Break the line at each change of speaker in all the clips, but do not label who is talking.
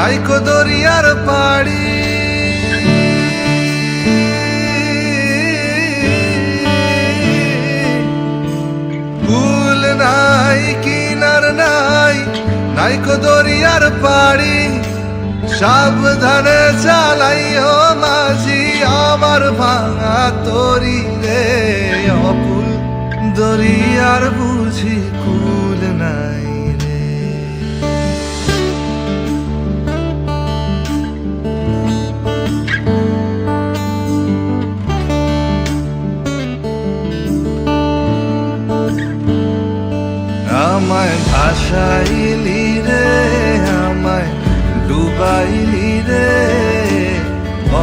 নাইকো দরিয়ার পাড়ি কুল নাই কিনার নাই নাইকো দরিয়ার পাড়ি সাবধানে চালাইও মাঝি আমার ভাঙা তরি রে অকুল দরিয়ার বুঝি কুল নাই রে আমায় ভাসাইলি রে আমায় ডুবাইলি রে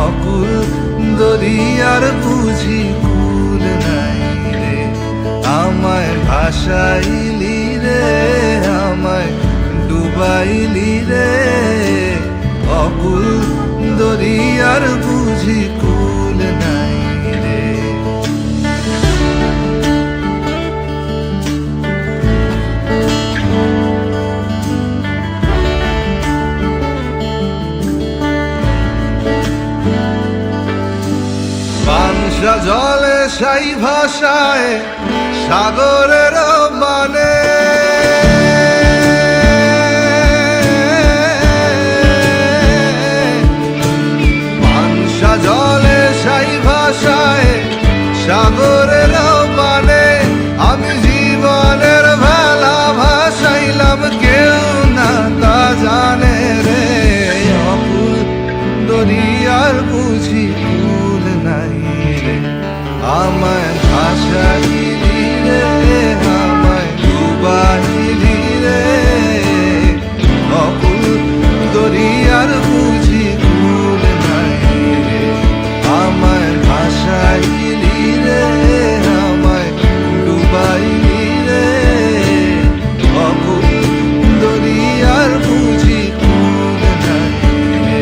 অকুল দরিয়ার বুঝি কুল নাই রে আমায় ভাসাইলি রে আমায় ডুবাইলি রে অকুল দরিয়ার বুঝি কুল নাই রে পানসা জলে সাই ভাষায় সাগরের মানে পানসা জলে সাই ভাষায় সাগরের মানে আমি জীবনের ভেলা ভাসাইলাম কেউ না তা জানে রে অকুল দরিয়ার বুঝি কুল নাই রে আমায় ভাসাইলি রে আমায় ডুবাইলি রে অকুল দরিয়ার বুঝি কুল নাই রে আমায় ভাসাইলি রে আমায় ডুবাইলি রে অকুল দরিয়ার বুঝি কুল নাই রে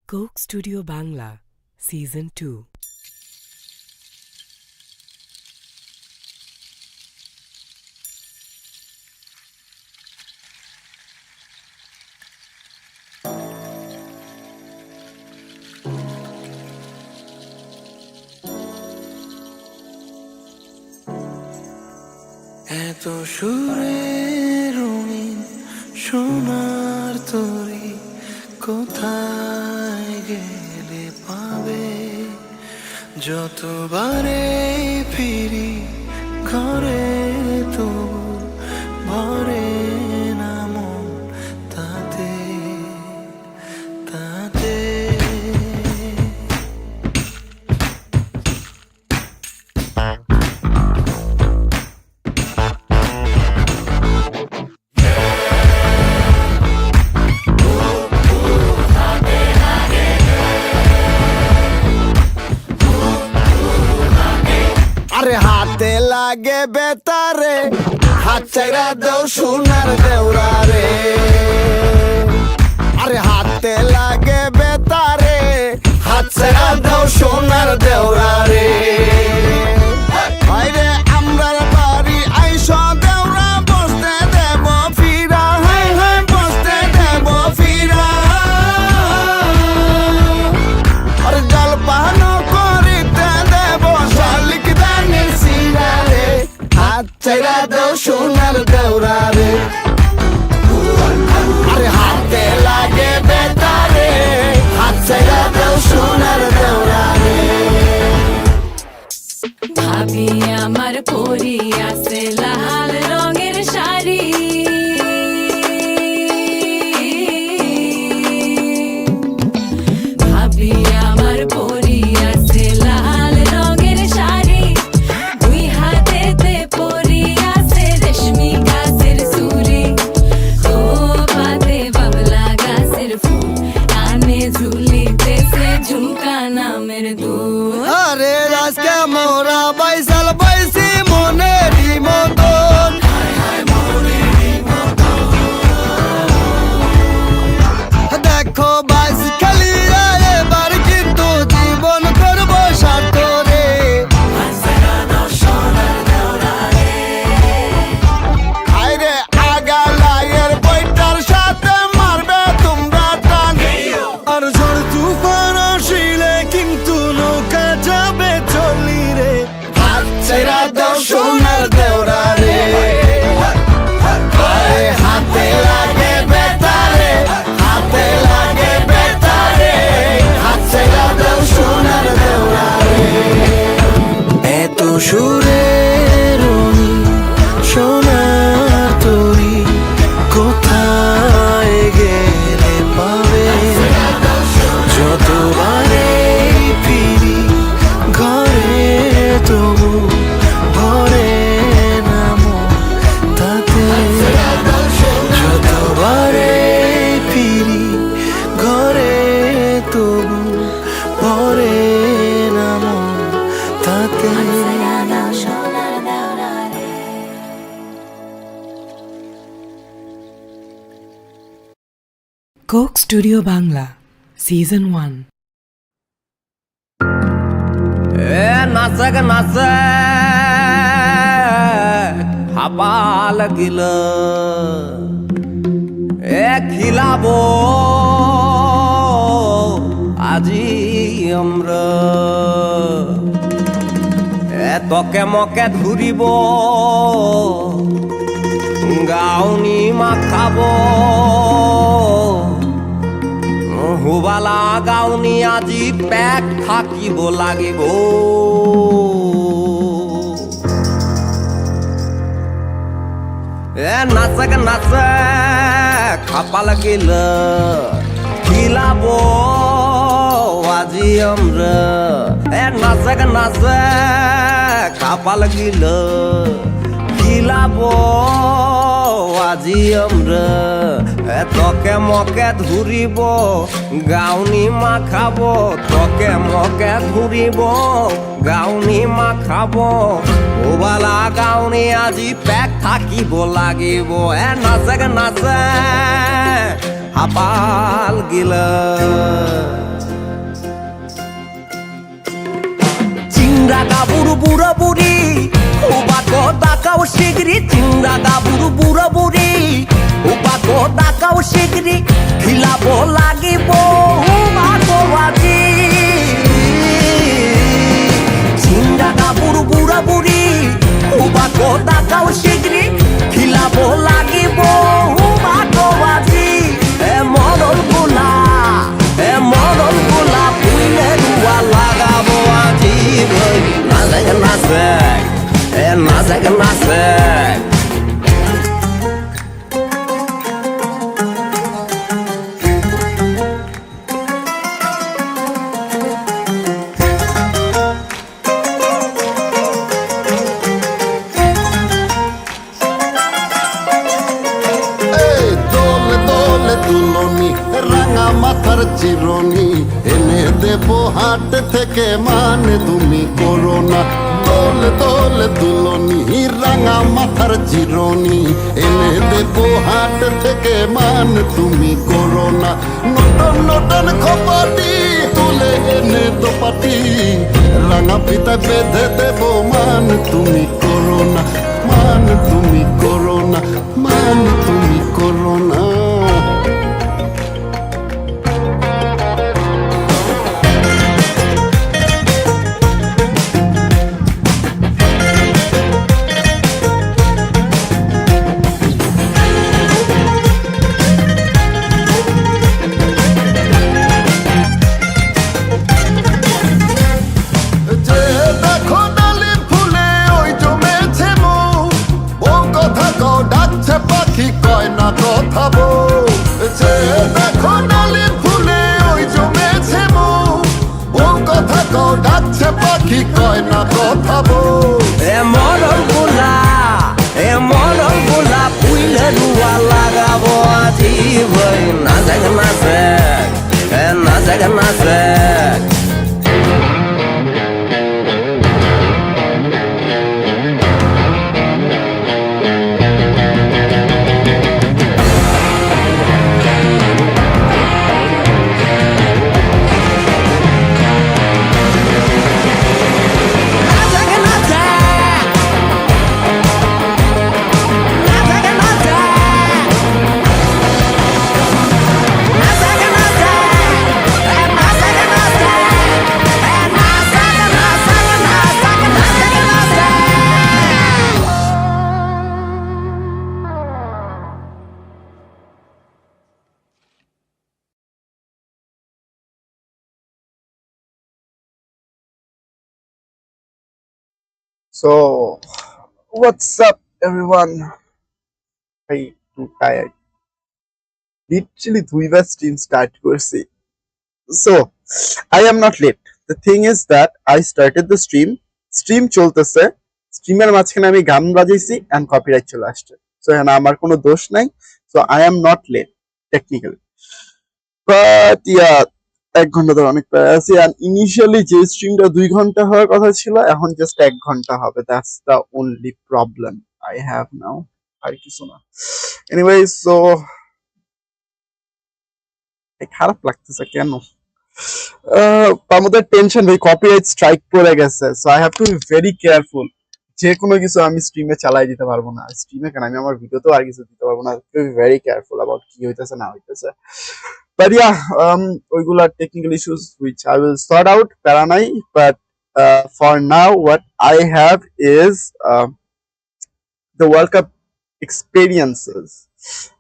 Coke Studio Bangla Season 2
এত সুরে রঙিন সোনার তরি কোথায় গেলে পাবে যতবারে ফিরি ঘরে তো ভরে না মন তাতে তাতে
হাতে লাগে বেতারে হাত চাইরা দাও সোনার দেওরা রে আরে হাতে লাগে বেতারে হাত চাইরা দাও সোনার দেওরা রে হায়রে আমরার বাড়ি আইস দেওরা বসতে দেব ফিরা হায় হায় বসতে দেব ফিরা আরে জল পাহানো করিতে দেব শালিক দানের সিরা রে হাত চাইরা দাও সোনার দেওরা রে আরে হাতে লাগে বেতারে হাত চাইরা দাও সোনার দেওরা রে
ভাবি আমার পরি আছে লাল রঙের শাড়ি ভাবি আমার পরি আছে লাল রঙের শাড়ি দুই হাতেতে পরি আছে রেশমি গাছের চুড়ি ও পাতে বাবলা গাছের ফুল কানে ঝুলিতেছে ঝুমকা নামের দুল
আরে আজকে মোরা বাইসাল বাইসি মনেরই মতো চাইরা দাও সোনার দেওরা রে আরে হাতে লাগে বেতারে হাতে লাগে বেতারে হাত চাইরা দাও সোনার দেওরা রে এত সুরের সোনার তরি কোথায় গেলে পাবে যতবারে ফিরি ঘরে তবু ভরে নামো তাতে যতবারে ফিরি ঘরে তবু ভরে নামো তাতে
Coke Studio Bangla Season 1
নাচক নাচক হাপা লাগিল খিলাবো আজি আমরা তকে মকে ধরিব গাউনি মাখাবো হুবালা গাউনি আজি পেক থাকিব লাগিব নাচক নাচক খাপা লাগিল খিলাব আজি আমরা নাচক নাচক খাপা লাগিল খিলাব আজি আমরা তকে মকে ধরিব গাউনি মাখাব তকে মকে ধরিব গাউনি মাখাব ওবালা গাউনি আজি পেক থাকিব লাগিব নাচক নাচক হাপাল গিল চিংড়া গাবুর বুড়ো বুড়ি উবাকো দাকাও শিগরি চিংড়া গাবুর বুড়ো বুড়ি উবাকো দাকাও শিগরি খিলাবো লাগিব উবাকো আজি চিংড়া গাবুর বুড়ো বুড়ি উবাকো দাকাও শিগরি খিলাবো লাগিব উবাকো আজি মরল গুলা পুইলে দুয়া লাগাবো আজি নাচক নাচক নাচক নাচক
তুলনি রাঙা মাথার চিরনি এনে দেব হাট থেকে মানে তুমি করো না দোলে দোলে দুলনি রাঙা মাথার চিরনি এনে দেব হাট থেকে মানে তুমি করো না নটন নটন খপাটি তুলে এনে দোপাটি রাঙা পিতা বেঁধে দেব মান তুমি করো না মান তুমি করো না মান তুমি করো না পাখি কয় না কথা বউ যে দেখো ডালির ফুলে ওই জমেছে মৌ বউ কথা কও ডাকছে পাখি কয় না কথা বউ
মরল গুলা পুইলে দুয়া লাগাবো আজি ভাই নাচক নাচক নাচক নাচক
So, what's up, everyone? I too tired. Literally, দুইবার stream start করছি. So, I am not late. The thing is that I started the stream. Stream চলতেছে. স্ট্রিমের মাঝখানে আমি গান বাজাইছি and copyright চলে আসছে. So, এখানে আমার কোনো দোষ নাই. So, I am not late technically. But yeah, 1 ঘন্টা ধরে অনেক প্রায় আছি and initially যে স্ট্রিমটা 2 ঘন্টা হওয়ার কথা ছিল এখন জাস্ট 1 ঘন্টা হবে. That's the only problem I have now. আর কিছু না. Anyway, so খারাপ লাগতেছে কেন? তার মধ্যে টেনশন ভাই, কপিরাইট স্ট্রাইক পড়ে গেছে. So I have to be very careful. যে কোনো কিছু আমি স্ট্রিমে চালাই দিতে পারবো না. স্ট্রিমে কেন, আমি আমার ভিডিওতেও আর কিছু দিতে পারবো না. To be very careful about কি হইতেছে না হইতেছে. But yeah, ওইগুলা technical issues which I will sort out, প্যারা নাই. But for now, what I have is the World Cup experiences.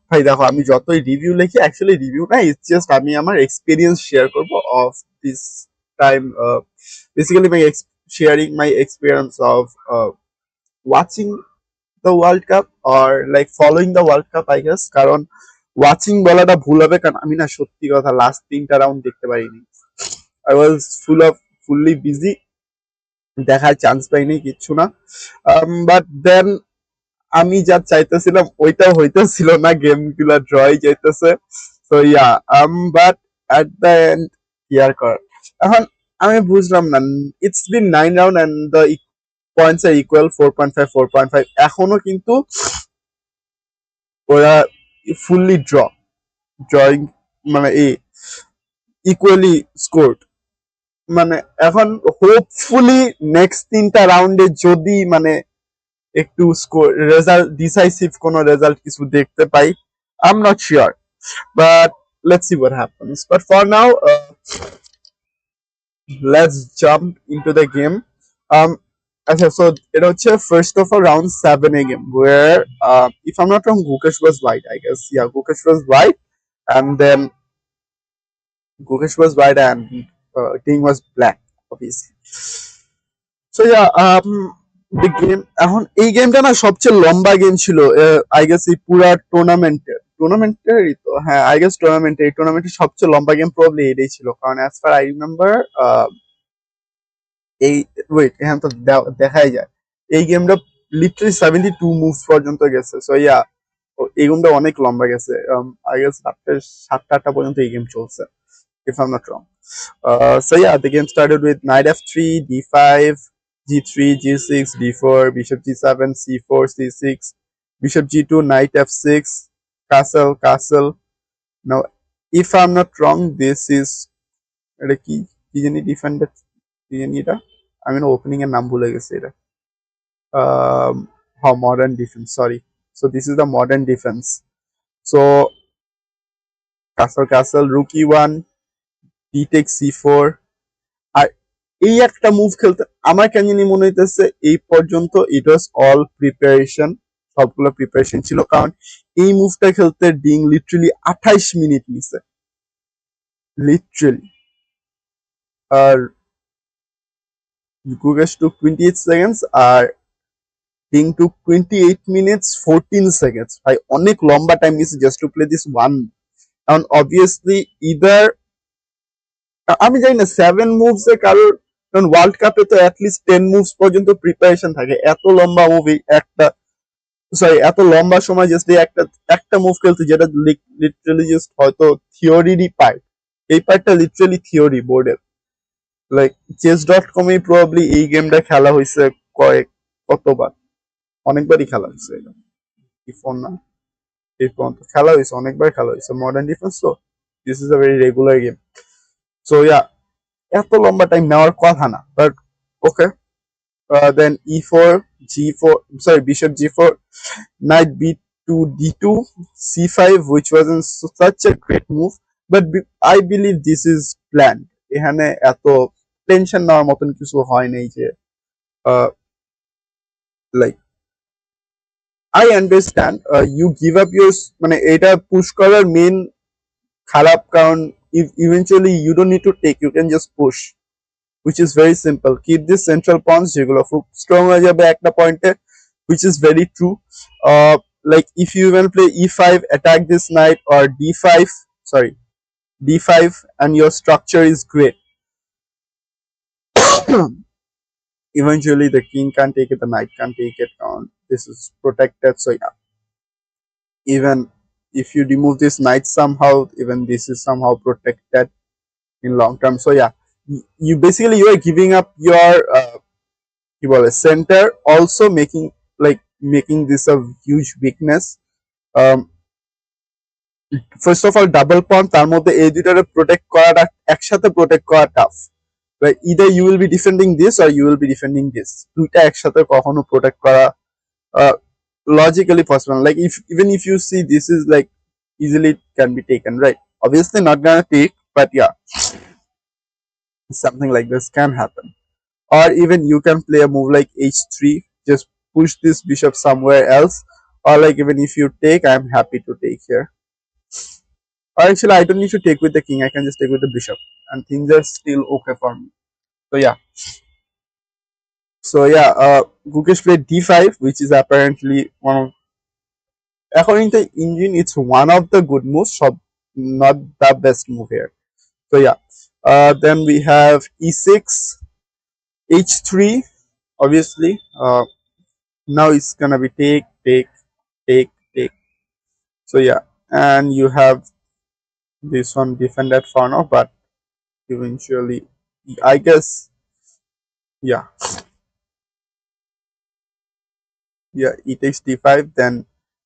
ভাই দেখো, আমি যতই রিভিউ লিখি, অ্যাকচুয়ালি রিভিউ না, ইটস জাস্ট আমি আমার এক্সপিরিয়েন্স শেয়ার করব of this time. Basically my sharing my experience of watching the World Cup or like following the World Cup, I guess. কারণ ওয়াচিং বলাটা ভুল হবে, কারণ আমি না সত্যি কথা লাস্ট 3টা রাউন্ড দেখতে পারিনি. I was fully busy, দেখার চান্স পাইনি কিচ্ছু না. বাট দেন আমি যা চাইতেছিলাম ওইটাও হইতেছিল না, গেম গুলা ড্রই যাইতেছে. So yeah, but at the end ইয়ার কর. এখন আমি বুঝলাম না, it's been 9 round and the points are equal 4.5 4.5. এখনো কিন্তু ওরা ফুললি ড্রয়িং মানে ইকুয়ালি স্কোরড. মানে এখন হোপফুলি নেক্সট 3টা রাউন্ডে যদি মানে একটু স্কোর রেজাল্ট ডিসাইসিভ কোনো রেজাল্ট কিছু দেখতে পাই, I am not sure, but let's see what happens. But for now let's jump into the game. আচ্ছা, সো এটা হচ্ছে first of all round 7 a game, where if I am not wrong Gukesh was white, I guess. Yeah, Gukesh was white, and then Gukesh was white and Ding was black, obviously. So yeah, the game, এখন এই গেমটা না সবচেয়ে লম্বা game ছিল I guess এই পুরা টুর্নামেন্টেরই তো, হ্যাঁ আই গেস এই টুর্নামেন্টের সবচেয়ে লম্বা গেম প্রবাবলি এটাই ছিল. কারণ অ্যাজ ফার আই রিমেম্বার, এই ওয়েট এখানে তো দেখাই যায় এই গেমটা লিটারালি 72 মুভস পর্যন্ত গেছে. সো ইয়া, এই গেমটা অনেক লম্বা গেছে. আই গেস রাত্রের 7টা 8টা পর্যন্ত এই গেম চলছে, if I'm not wrong. So yeah, the game started with knight f3, d5, g3, g6, d4, bishop g7, c4, c6, bishop g2, knight f6, castle. Now, if I'm not wrong, this is এটা কি জানি defender, কি জানি এটা, আমি না opening এর নাম ভুলে গেছি এটা. Modern defence, sorry. So this is the modern defense. So castle, rook e1, d takes c4. আর এই একটা মুভ খেলতে আমার কেন জানি মনে হইতেছে এই পর্যন্ত ইট ওয়াজ অল প্রিপারেশন, সবগুলো প্রিপারেশন ছিল. কারণ এই মুভটা খেলতে ডিং লিটারালি 28 মিনিট নিছে, লিটারালি. আর Gukesh took 28 seconds আর Ding took 28 minutes 14 seconds. ভাই অনেক লম্বা টাইম নিছে just to play this one. কারণ অবভিয়াসলি ইদার আমি জানি না 7 মুভস এ কারোর, কারণ ওয়ার্ল্ড কাপে তো অ্যাটলিস্ট 10 মুভস পর্যন্ত প্রিপারেশন থাকে. এত লম্বা মুভি একটা, সরি এত লম্বা সময় জাস্ট একটা মুভ খেলতে, যেটা লিটারালি জাস্ট হয়তো থিওরিরই পার্ট. এই পার্টটা লিটারালি থিওরি বোর্ডের. লাইক chess.com এ প্রবাবলি এই গেমটা খেলা হয়েছে কতবার, অনেকবারই খেলা হয়েছে. এটা কি ফোন না, এই ফোন তো খেলা হয়েছে, অনেকবার খেলা হয়েছে মডার্ন ডিফেন্স. তো this is a very regular game. So yeah, এত লম্বা টাইম নেওয়ার কথা না, but okay. Then e4, g4, sorry, bishop g4, knight b2, d2, c5, which wasn't such a great move, but I believe this is planned. এখানে এত tension নেওয়ার মতন কিছু হয় নাই যে like I understand you give up your মানে এটা পুশ করার মেন খারাপ কারণ eventually you don't need to take, you can just push. which is very simple. Keep this central pawns যেগুলো খুব strong হয়ে যাবে একটা পয়েন্টে, which is very true. Like if you even play e5, attack this knight, or d5, sorry, d5, and your structure is great. Eventually the king can't take it, the knight can't take it on. This is protected, so yeah. Even if you remove this knight somehow, even this is somehow protected in long term. So yeah, you basically you are giving up your center, also making this a huge weakness. First of all, double pawn, তার মধ্যে এই দুইটারে protect করাটা একসাথে protect করা tough, right? Either you will be defending this or you will be defending this. দুইটা একসাথে কখনো protect করা logically possible. Like if even if you see this is like easily can be taken, right? Obviously not gonna take, but yeah, something like this can happen. Or even you can play a move like h3, just push this bishop somewhere else. Or like even if you take, I'm happy to take here. Or actually I don't need to take with the king, I can just take with the bishop and things are still okay for me. So yeah, Gukesh played d5, which is apparently one of, according to engine, it's one of the good moves, not the best move here. So yeah, then we have e6, h3, obviously. Now it's gonna be take. So yeah, and you have this one defended for now, but eventually I guess, yeah, e takes d5, then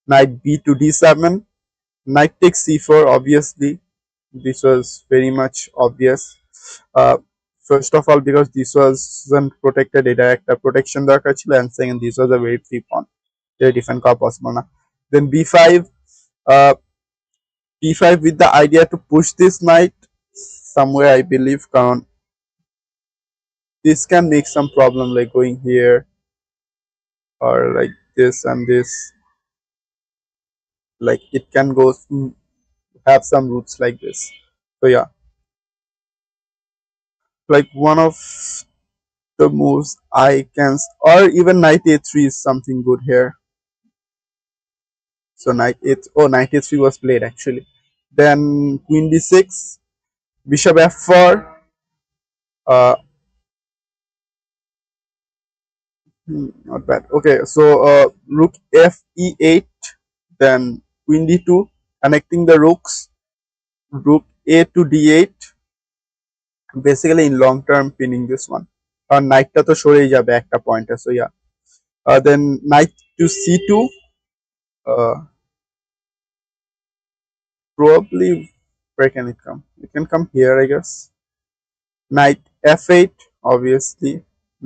knight b to d7, knight takes c4. Obviously this was very much obvious. First of all, because this wasn't protected, এটা একটা protection দরকার ছিল, and second, this was a very free pawn, এটা defend করা possible না. Then b5, b5 with the idea to push this knight somewhere, I believe, কারণ this can make some problem, like going here or like this and this, like it can go have some roots like this. So yeah, like one of the moves I can, or even knight a3 is something good here. So knight a3 was played actually. Then queen d6, bishop f4, not bad. Okay, so rook f e8, then queen d2, connecting the rooks, rook a to d8, basically in long term pinning this one. Knight টা তো সরেই যাবে একটা পয়েন্টে. So yeah, then knight to c2, probably where can it come? It can come here, I guess. Knight f8, obviously.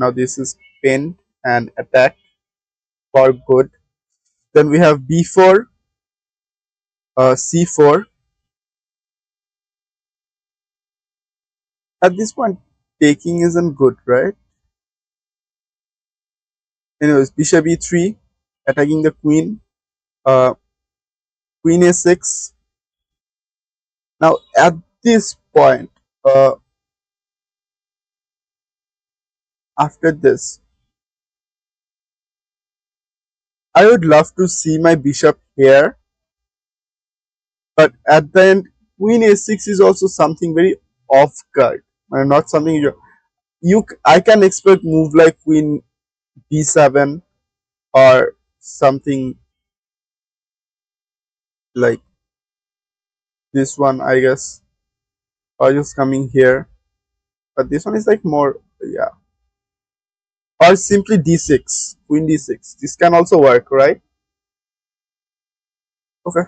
Now this is pinned and attacked for good. Then we have b4, c4. At this point, taking isn't good, right? Anyways, bishop e3, attacking the queen, queen a6. Now at this point, after this, I would love to see my bishop here, but at the end, queen a6 is also something very off guard, not something I can expect move like queen d7 or something like this one, I guess, or just coming here, but this one is like more, yeah, or simply d6, queen d6. This can also work, right? Okay,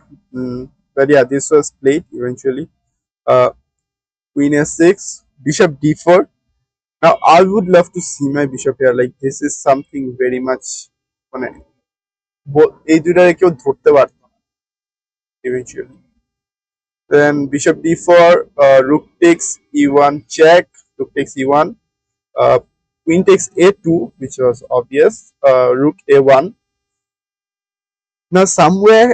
but yeah, this was played eventually. Queen a6, bishop d4. Now I would love to see my bishop here, like this is something very much মানে এই দুইটারে কেউ ধরতে পারতো না eventually. Then bishop d4, rook takes e1 check, rook takes e1, queen takes a2, which was obvious, rook a1. Now somewhere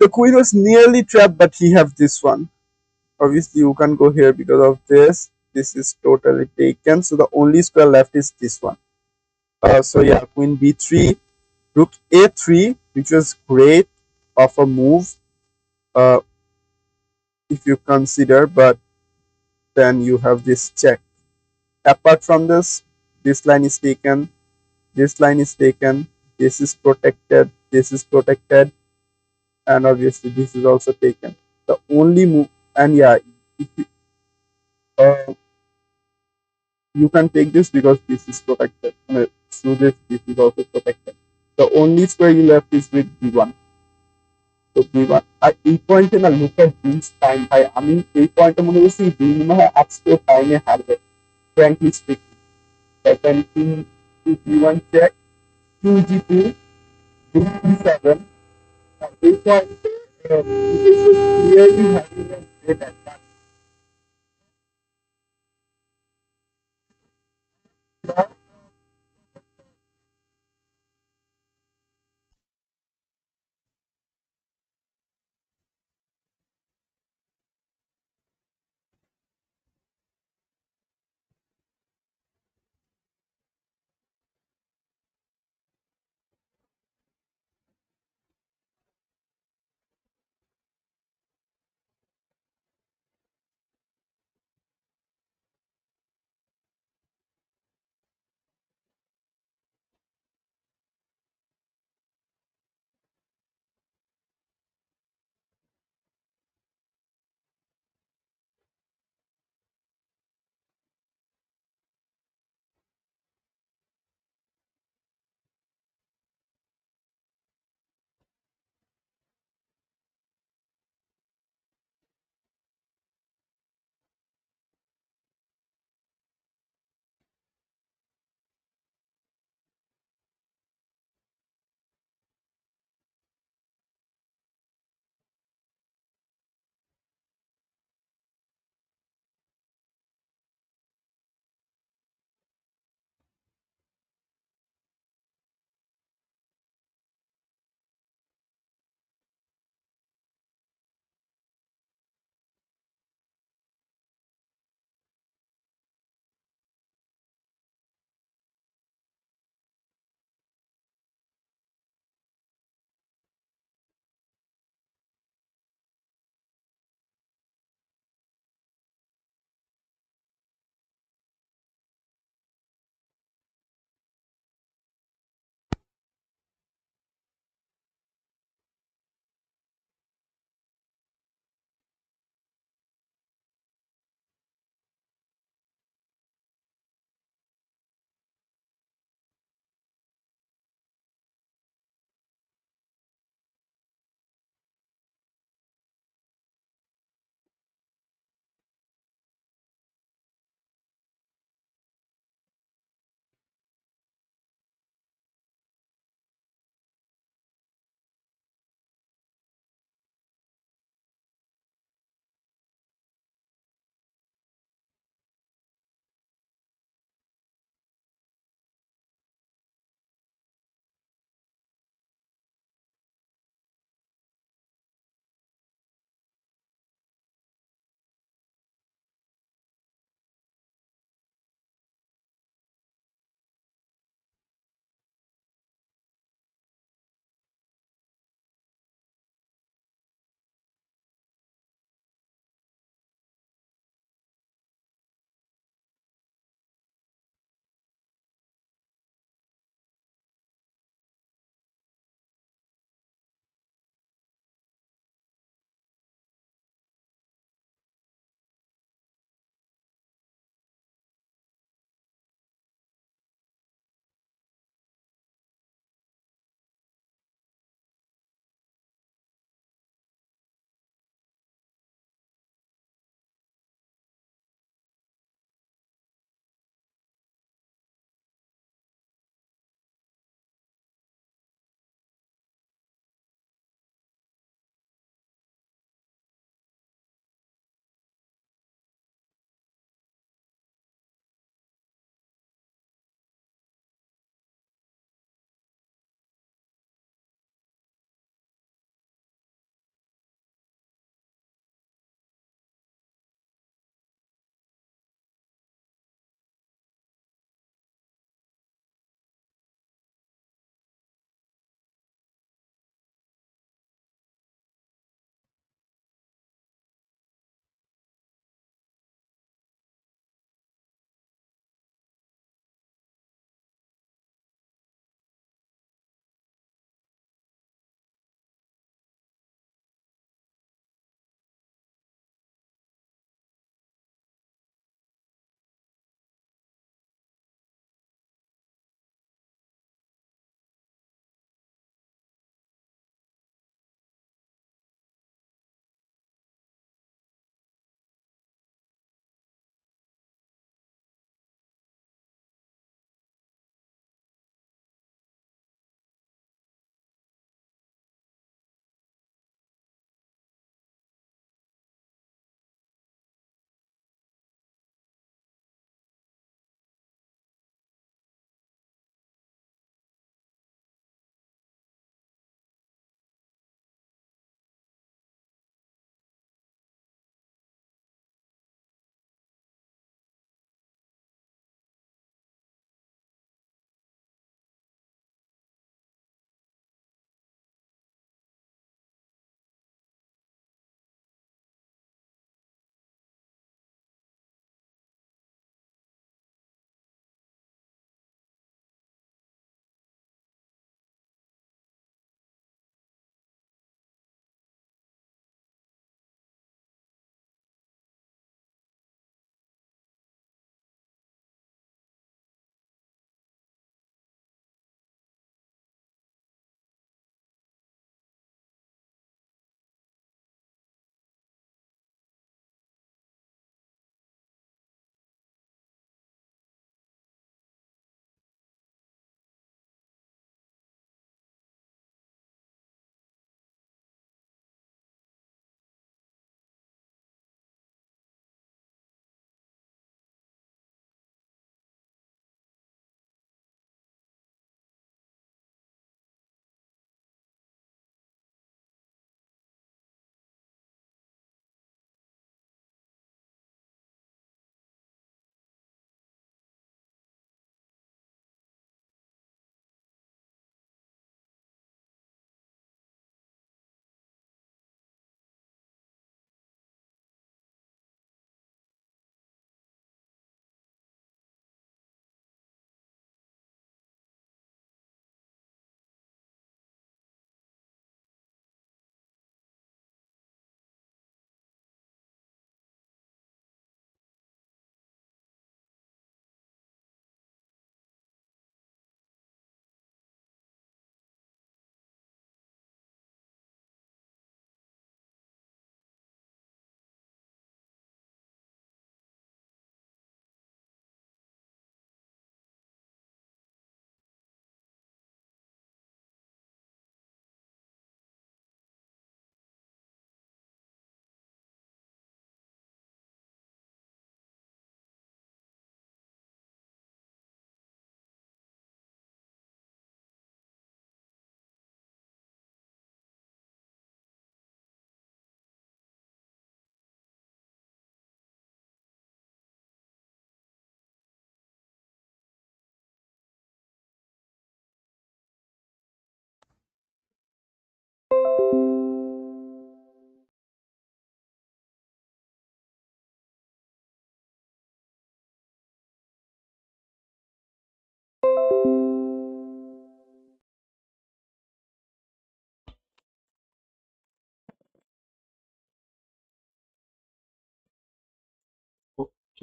the queen was nearly trapped, but he have this one. Obviously you can't go here because of this. This is totally taken. So the only square left is this one. So yeah, queen b3, rook a3, which was great of a move, uh, if you consider, but then you have this check. Apart from this line is taken, this line is taken, this is protected, and obviously this is also taken. The only move, and yeah, if you, uh, you can take this because this is protected. Through this is also protected. The only square you left is with b1. তো b1 আর এই পয়েন্টে না look at this time ভাই, আমি এই পয়েন্টে মনে করছি দুই মনে হয় আজকে টাইমে হারবে, frankly speaking. Then king b1 check, king g2, rook b7. And এই পয়েন্টে this is clearly having a great advantage.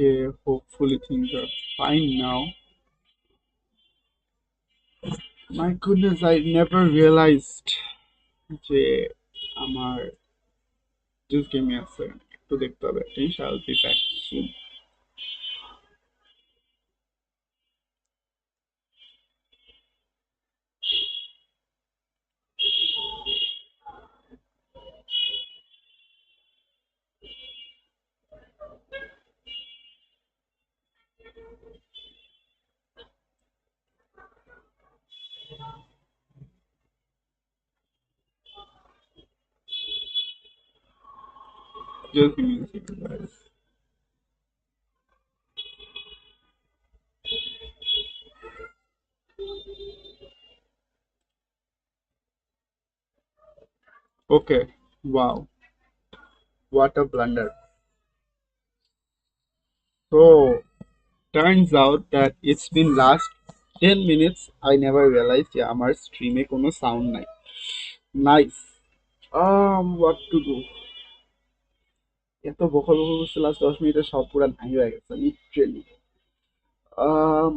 Okay, hopefully things are fine now. My goodness, I never realized যে আমার just give me a second একটু দেখতে হবে I'll be back soon. Just give me a second, guys. Okay, wow, what a blunder. So turns out that it's been last 10 minutes I never realized যে আমার স্ট্রিমে কোনো sound নাই. Nice. What to do? এত বকল বকল করছে last 10 মিনিটে সব পুরা নাই হয়ে গেছে literally. um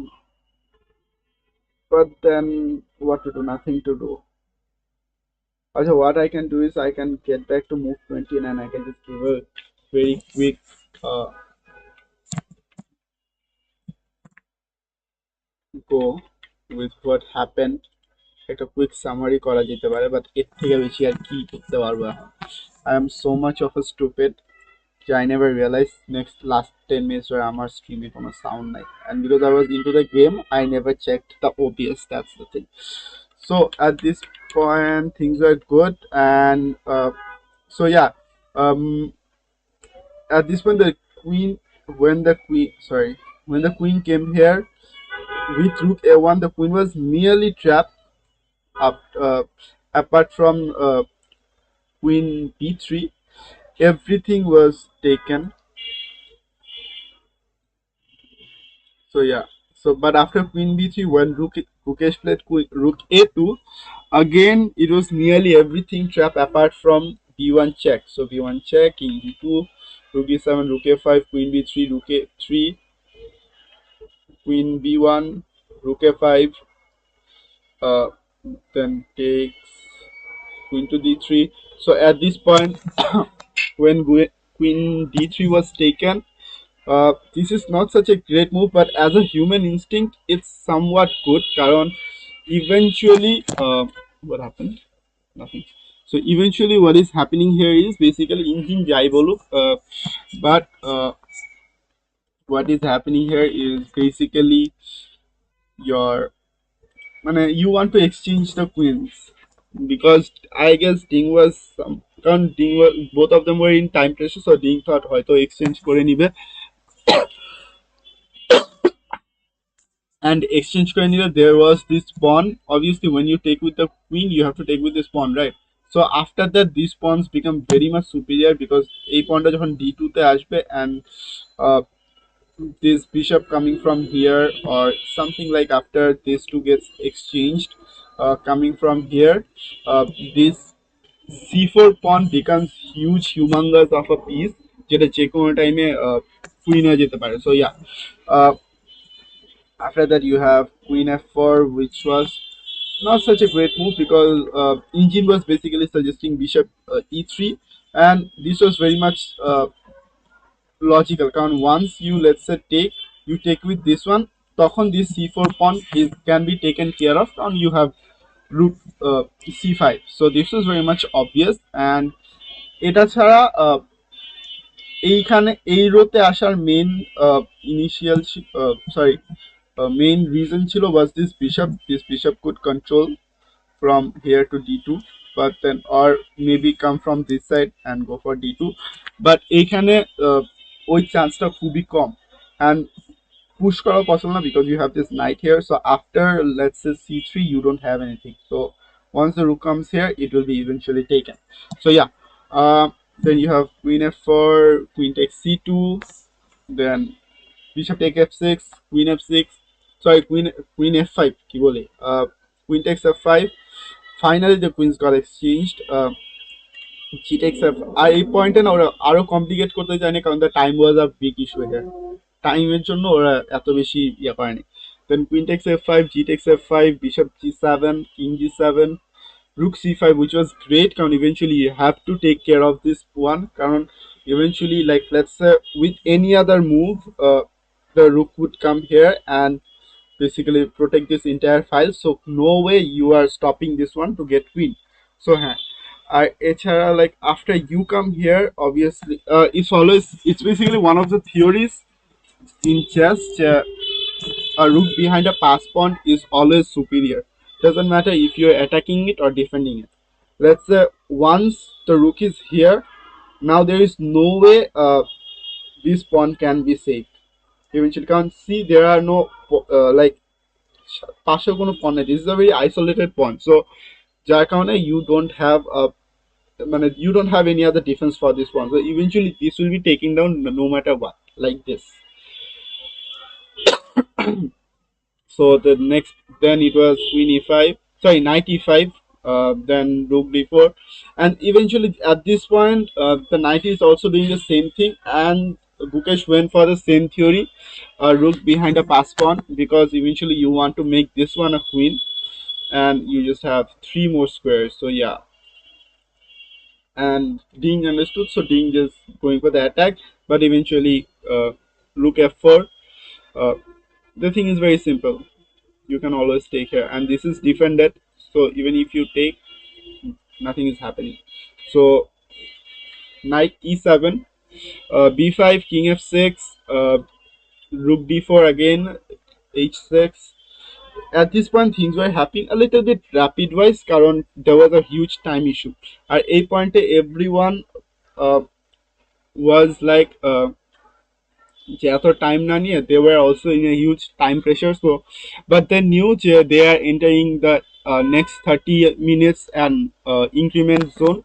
but then what to do? Nothing to do. Also, what I can do is I can get back to move 20 and I can just give a very quick uh, go with what happened. একটা quick summary করা যেতে পারে but এর থেকে বেশি আর কি করতে পারবো এখন. I am so much of a stupid যে I never realized next last 10 minutes where আমার স্ট্রিমে কোনো সাউন্ড নাই and because I was into the game I never checked the OBS. That's the thing. So at this point things were good and so yeah, um at this point the queen when the queen came here with rook a1 the queen was nearly trapped up apart from queen b3 everything was taken. So yeah, so but after queen b3 when Gukesh played rook a2 again it was nearly everything trapped apart from b1 check. So b1 check, king d2, rook d7, rook a5, queen b3, rook a3, queen b1, rook a5, then takes queen to d3. So at this point when queen d3 was taken, this is not such a great move, but as a human instinct it's somewhat good karon eventually what happened? Nothing. So eventually what is happening here is basically engine jai boluk, but what is happening here is basically your you want to exchange the queens because I guess Ding was কারণ Ding was, both of them were in time pressure, so Ding thought হয়তো exchange করে নিবে and exchange করে নিলে there was this pawn. Obviously when you take with the queen you have to take with this pawn, right? So after that these pawns become very much superior because এই pawnটা যখন d2 তে আসবে and this bishop coming from here or something like after these two gets exchanged coming from here, this c4 pawn becomes huge humongous of a piece যেটা যে কোনো টাইমে queen হয়ে যেতে পারে. So yeah, after that you have queen f4 which was not such a great move because engine was basically suggesting bishop e3 and this was very much logical কারণ once you let's say you take with this one তখন this c4 pawn can be taken care of and you have rook c5. So this was very much obvious and এটা ছাড়া এইখানে এই রোতে আসার main initial main reason chilo was this bishop could control from here to d2 but then or maybe come from this side and go for d2 but এইখানে ওই চান্সটা খুবই কম and push করা possible না because you have this knight here. So after let's say c3 you don't have anything, so once the rook comes here it will be eventually taken. So yeah, then you have queen f4, queen takes c2, then bishop take f6, queen f6, sorry queen f5 কি বলে queen takes f5. Finally the queens got exchanged. G takes f. এই পয়েন্টে না ওরা আরো complicate করতে চায় না কারণ the time was a big issue here. টাইমের জন্য ওরা এত বেশি ইয়ে করেনি। Then queen takes f5, g takes f5, bishop g7, king g7, rook c5, which was great কারণ eventually you have to take care of this one কারণ eventually like let's say with any other move the rook would come here and basically protect this entire file, so no way you are stopping this one to get queen. So আর এছাড়া like after you come here obviously it's basically one of the theories in chess a rook behind a pass pawn is always superior. Doesn't matter if you're attacking it or defending it. Let's say once the rook is here, now there is no way this pawn can be saved. Eventually, can't see there are no like পাশেও কোনো pawn নেই. This is a very isolated pawn. So যার কারণে you don't have a মানে you don't have any other defense for this pawn. So eventually this will be taken down no matter what, like this. So the next, then it was queen e5, sorry, knight e5, then rook d4, and eventually at this point the knight is also doing the same thing, and Gukesh went for the same theory, rook behind a pass pawn, because eventually you want to make this one a queen and you just have 3 more squares. So yeah, and Ding understood, so Ding just going for the attack, but eventually rook f4. The thing is very simple, you can always take here, and this is defended, so even if you take, nothing is happening. So knight e7, b5, king f6, rook d4 again, h6. At this point things were happening a little bit rapid wise karon there was a huge time issue, at a point everyone was like যে এত time না নিয়ে they were also in a huge time pressure, so but they knew যে they are entering the next 30 minutes and increment zone,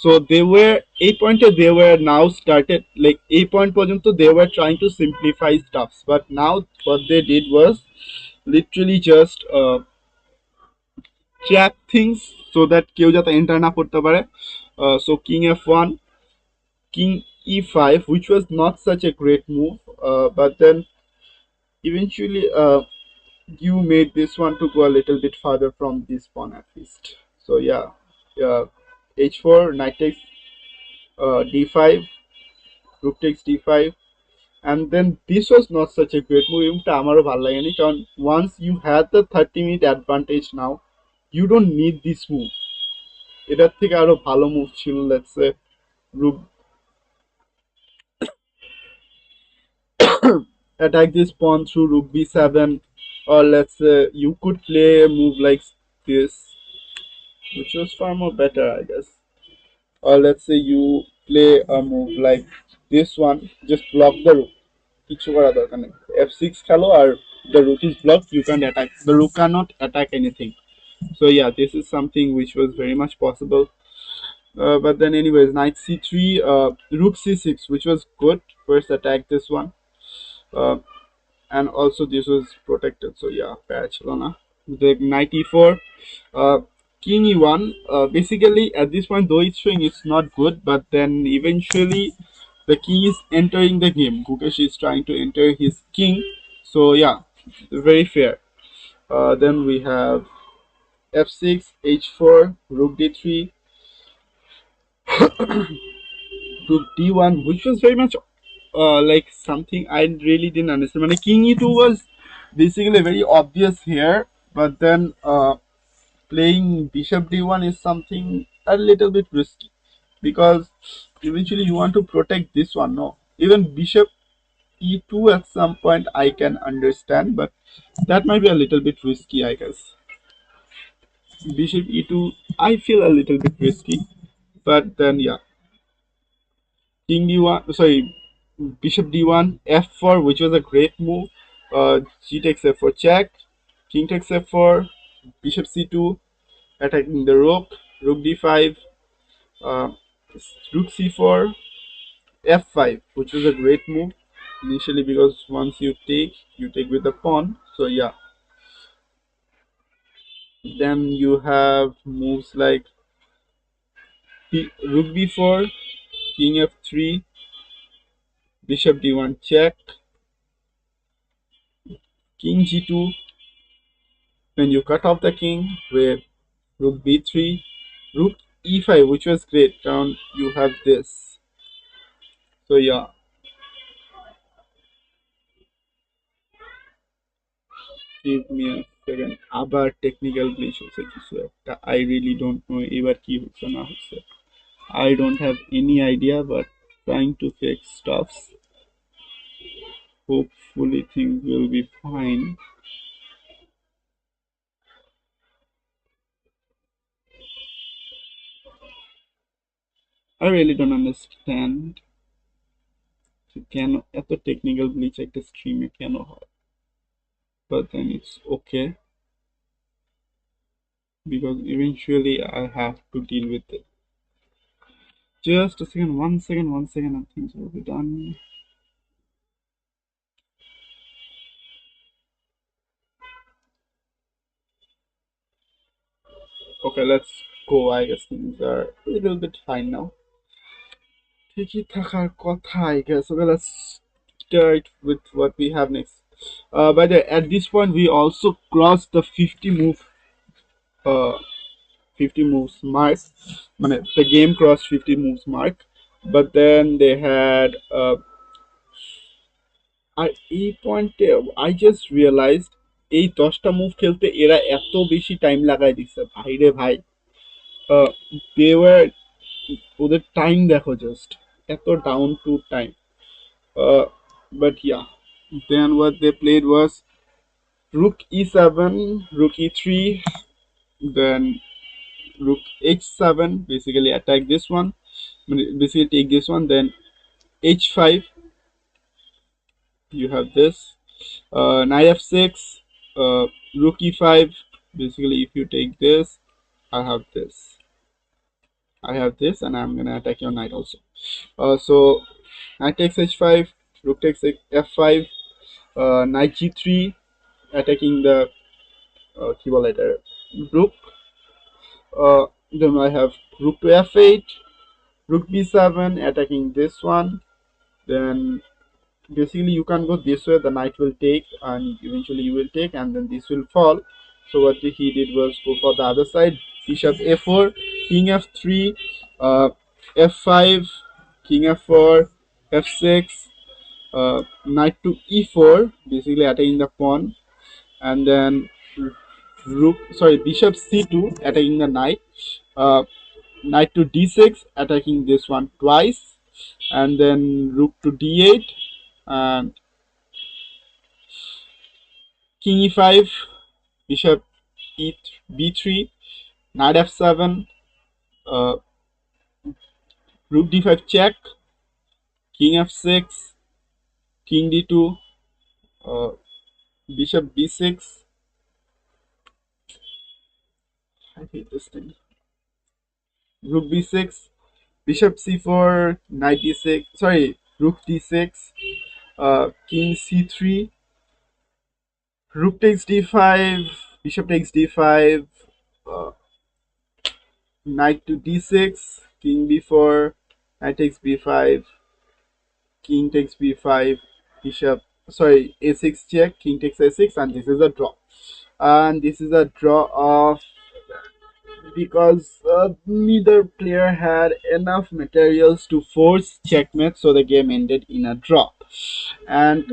so they were 8 point they were now started like 8 point পর্যন্ত they were trying to simplify stuffs, but now what they did was literally just trap things so that কেউ যাতে enter না করতে পারে. So king f1, king e5, which was not such a great move, but then eventually you made this one to go a little bit farther from this pawn at least. So yeah, h4, knight takes d5, rook takes d5, and then this was not such a great move. Even আমারও ভালো লাগেনি কারণ once you had the 30-minute advantage, now you don't need this move. এটার থেকে আরো ভালো move ছিল, let's say rook attack this pawn through rook b7, or let's say you could play a move like this, which was far more better, I guess. Or let's say you play a move like this one, just block the rook, কিছু করা দরকার নেই, f6 খেলো আর the rook is blocked, you can't attack, the rook cannot attack anything. So yeah, this is something which was very much possible. But then anyways, knight c3, rook c6, which was good, first attack this one, and also this was protected, so yeah, Barcelona. The knight e4, king e1, basically at this point though it's showing it's not good, but then eventually the king is entering the game, Gukesh is trying to enter his king, so yeah, very fair. Then we have f6, h4, rook d3, rook d1, which was very much like something I really didn't understand. Like king e2 was basically very obvious here, but then playing bishop d1 is something a little bit risky, because eventually you want to protect this one. No, even bishop e2 at some point I can understand, but that might be a little bit risky, I guess. Bishop e2 I feel a little bit risky, but then yeah, king d1, sorry, bishop d1, f4, which was a great move, g takes f4 check, king takes f4, bishop c2, attacking the rook, rook d5, rook c4, f5, which was a great move initially, because once you take with the pawn, so yeah. Then you have moves like rook b4, king f3, bishop d1 check, king g2, when you cut off the king with rook b3, rook e5, which was great. Now you have this. So yeah, give me a second. আবার technical glitch হচ্ছে কিছু একটা. I really don't know এবার কি হচ্ছে না হচ্ছে. I don't have any idea, but trying to fix stuffs. Hopefully things will be fine. I really don't understand কেন এত টেকনিক্যাল গ্লিচ একটা স্ট্রিমে কেন হয়, but then it's okay because eventually I have to deal with it. Just a second, one second, and things will be done. Okay, let's go. I guess things are a little bit fine now. ঠিকই থাকার কথা, I guess. Okay, let's start with what we have next. By the at this point we also crossed the uh 50 moves mark. The game crossed 50 moves mark, but then they had আর এই পয়েন্টে I just realised এই 10টা move খেলতে এরা এত বেশি time লাগাই দিচ্ছে ভাই রে ভাই। দে ওয়ার, ওদের টাইম দেখো জাস্ট এত down to time. But yeah, then what they played was rook e7, rook e3, then rook h7, basically attack this one, basically take this one, then h5, you have this, knight f6, rook e5, basically if you take this, I have this, and I'm gonna attack your knight also. So knight takes h5, rook takes f5, knight g3, attacking the keyboard letter rook. Then I have rook to f8, rook b7, attacking this one. Then basically you can go this way, the knight will take, and eventually you will take, and then this will fall. So what he did was go for the other side, bishop a4, king f3, f5, king f4, f6, knight to e4, basically attacking the pawn, and then bishop c2, attacking the knight, knight to d6, attacking this one twice, and then rook to d8, and king e5, bishop b3, knight f7, rook d5 check, king f6, king d2, bishop b6. I hate this thing. Rook b6, bishop c4, knight d6, rook d6, king c3, rook takes d5, bishop takes d5, knight to d6, king b4, knight takes b5, king takes b5, bishop, a6 check, king takes a6, and this is a draw. And this is a draw of, because neither player had enough materials to force checkmate, so the game ended in a draw. And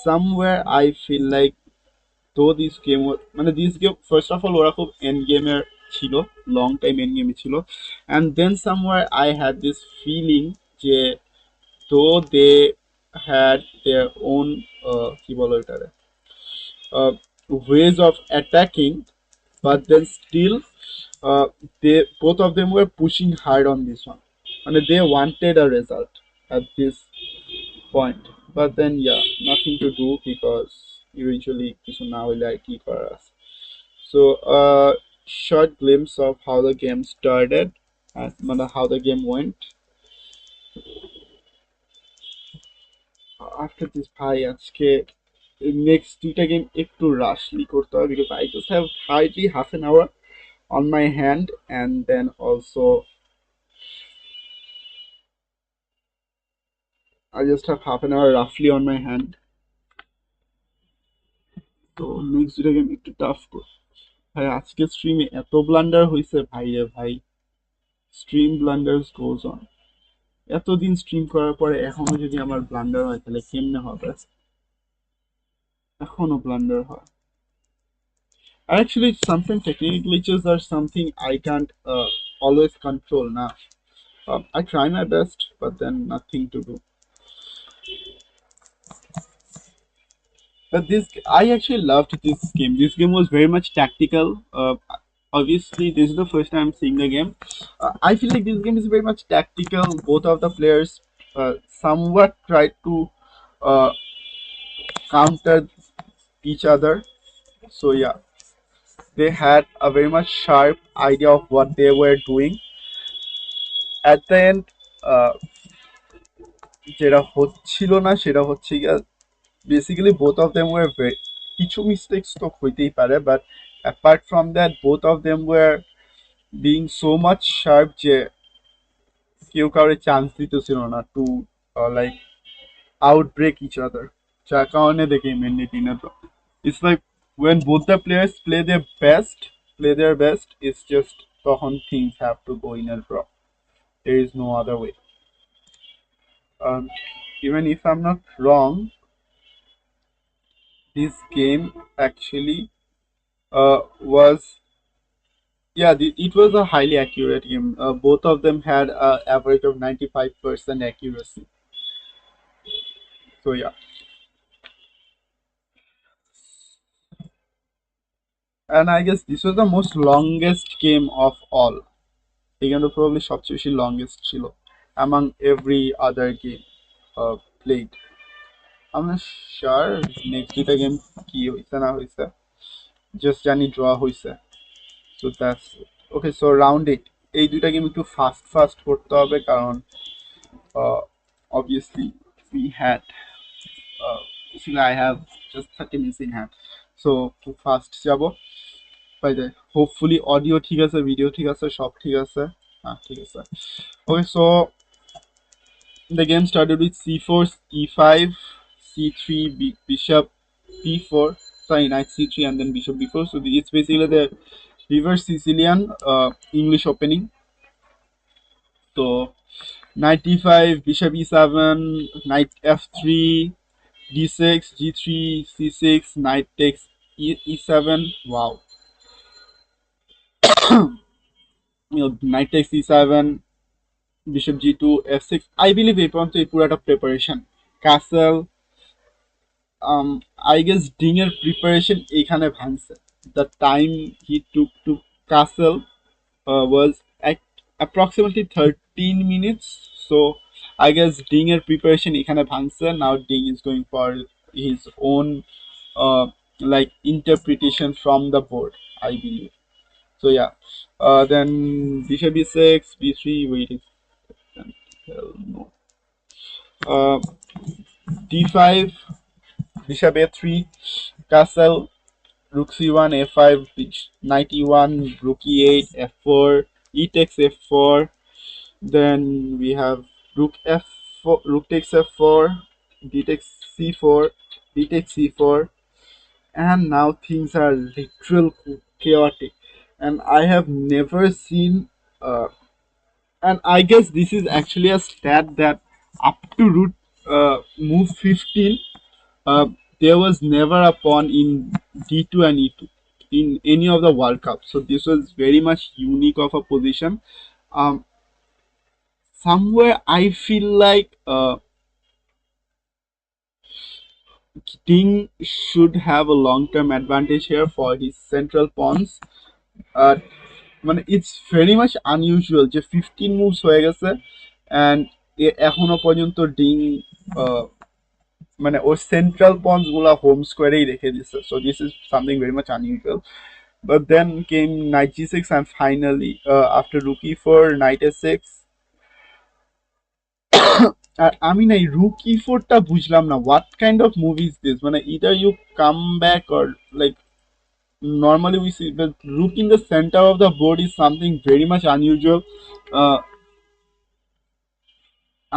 somewhere I feel like, though this game was, this game, first of all ওরা খুব end game এর ছিল, long time end game ছিল, and then somewhere I had this feeling যে though they had their own কি বলো এটারে ways of attacking, but then still they both of them were pushing hard on this one, and they wanted a result at this point, but then yeah, nothing to do because eventually কিছু না হইলে আর কি করার আছে. So short glimpse of how the game started and how the game went. After this ভাই আজকে next দুইটা game একটু রাশলি করতে হবে because I just have hardly half an hour on my hand, and then also I just have half an hour roughly on my hand. তো next দুটো game একটু tough কর ভাই। আজকে স্ট্রিমে এত ব্লান্ডার হয়েছে ভাই রে ভাই, স্ট্রিম ব্লান্ডার্স গোজ অন। এতদিন স্ট্রিম করার পরে এখনো যদি আমার ব্লান্ডার হয় তাহলে কেমনে হবে? এখনো ব্লান্ডার হয়। Actually, something technical glitches are something I can't always control now. I try my best, but then nothing to do. But this, I actually loved this game. This game was very much tactical. Obviously, this is the first time I'm seeing the game. I feel like this game is very much tactical. Both of the players somewhat tried to uh, counter each other. So yeah, they had a very much sharp idea of what they were doing. At the end, uh, যেটা হচ্ছিল না সেটা হচ্ছে গিয়ে basically both of them were কিছু mistakes তো হইতেই পারে, but apart from that both of them were being so much sharp যে কেউ কাউরে চান্স দিতেছিল না to like outbreak each other, যার কারণে দেখে মেনলি টিনে তো it's like when both the players play their best, it's just তখন things have to go in a draw. There is no other way. um, Even if I'm not wrong, this game actually was, yeah, it was a highly accurate game. Both of them had an average of 95% accuracy. So yeah, and I guess this was the most longest game of all. এই গেমটা probably সবচেয়ে বেশি longest ছিল among every other game played. I'm not sure next দুইটা game কি হইছে না হইছে, জাস্ট জানি ড্র হইছে। So that's okay. So round 8, এই দুইটা গেম একটু ফাস্ট ফাস্ট করতে হবে কারণ obviously we had I have just 30 minutes in hand, so খুব ফাস্ট যাব। বাই দ্য হোপফুলি অডিও ঠিক আছে, ভিডিও ঠিক আছে, সব ঠিক আছে। হ্যাঁ ঠিক আছে। Okay, so the game started with c4, e5, c3, bishop b4, sorry, knight c3, and then bishop b4. So it's basically the reverse Sicilian English opening. So knight d5, bishop e7, knight f3, d6, g3, c6, knight takes e7. Wow. Knight takes e7, bishop g2, f6. I believe এই পর্যন্ত এই পুরোটা preparation. Castle, I guess Ding এর preparation এখানে ভাঙছে। The time he took to castle was at approximately 13 minutes. So I guess Ding এর preparation এখানে ভাঙছে। Now Ding is going for his own like interpretation from the board, I believe. So yeah, then bishop b6, b3. Wait, hell no. D5, bishop a3, castle, rook c1, a5, knight e1, rook e8, f4, e takes f4. Then we have rook f4, rook takes f4, d takes c4, d takes c4, and now things are literal chaotic. And I have never seen, and I guess this is actually a stat that up to root move 15, there was never a pawn in d2 and e2 in any of the World Cup. So this was very much unique of a position. Somewhere I feel like Ding should have a long-term advantage here for his central pawns. মানে it's very much unusual যে 15 moves হয়ে গেছে and এখনো পর্যন্ত ding মানে ওর central points গুলা home স্কোয়ারেই রেখে দিচ্ছে। So this is something very much unusual. But then came knight g6 and finally after rook e4, knight a6. আর আমি না এই rook e4 টা বুঝলাম না, what kind of move is this? মানে either you come back or like normally we see the rook in the center of the board is something very much unusual.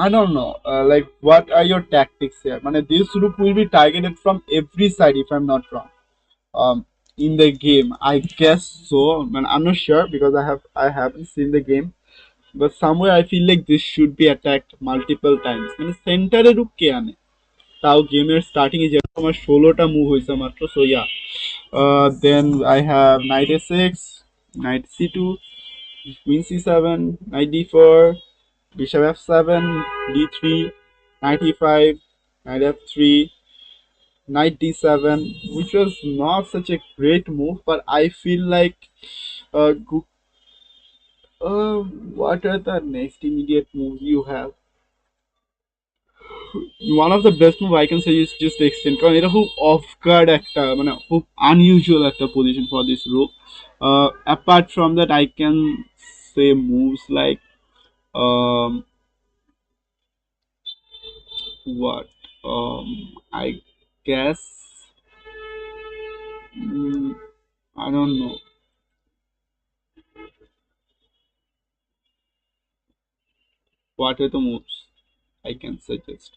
I don't know, like what are your tactics here? This rook will be targeted from every side if I'm not wrong. in the game. I guess so. But I'm not sure because I haven't seen the game. But somewhere I feel like this should be attacked multiple times. মানে সেন্টারে রুক কে আনে তাও গেমের starting এ যেরকম আমার 16টা move হয়েছে মাত্র so yeah then I have knight a6 knight c2 queen c7 knight d4 bishop f7 d3 knight e5 knight f3 knight d7, which was not such a great move, but I feel like what are the next immediate moves you have? One of the best move I can say is just the extend কারণ এটা খুব of guard একটা মানে খুব unusual একটা position for this rook apart from that I can say moves like um what I guess I don't know. What are the moves I can suggest?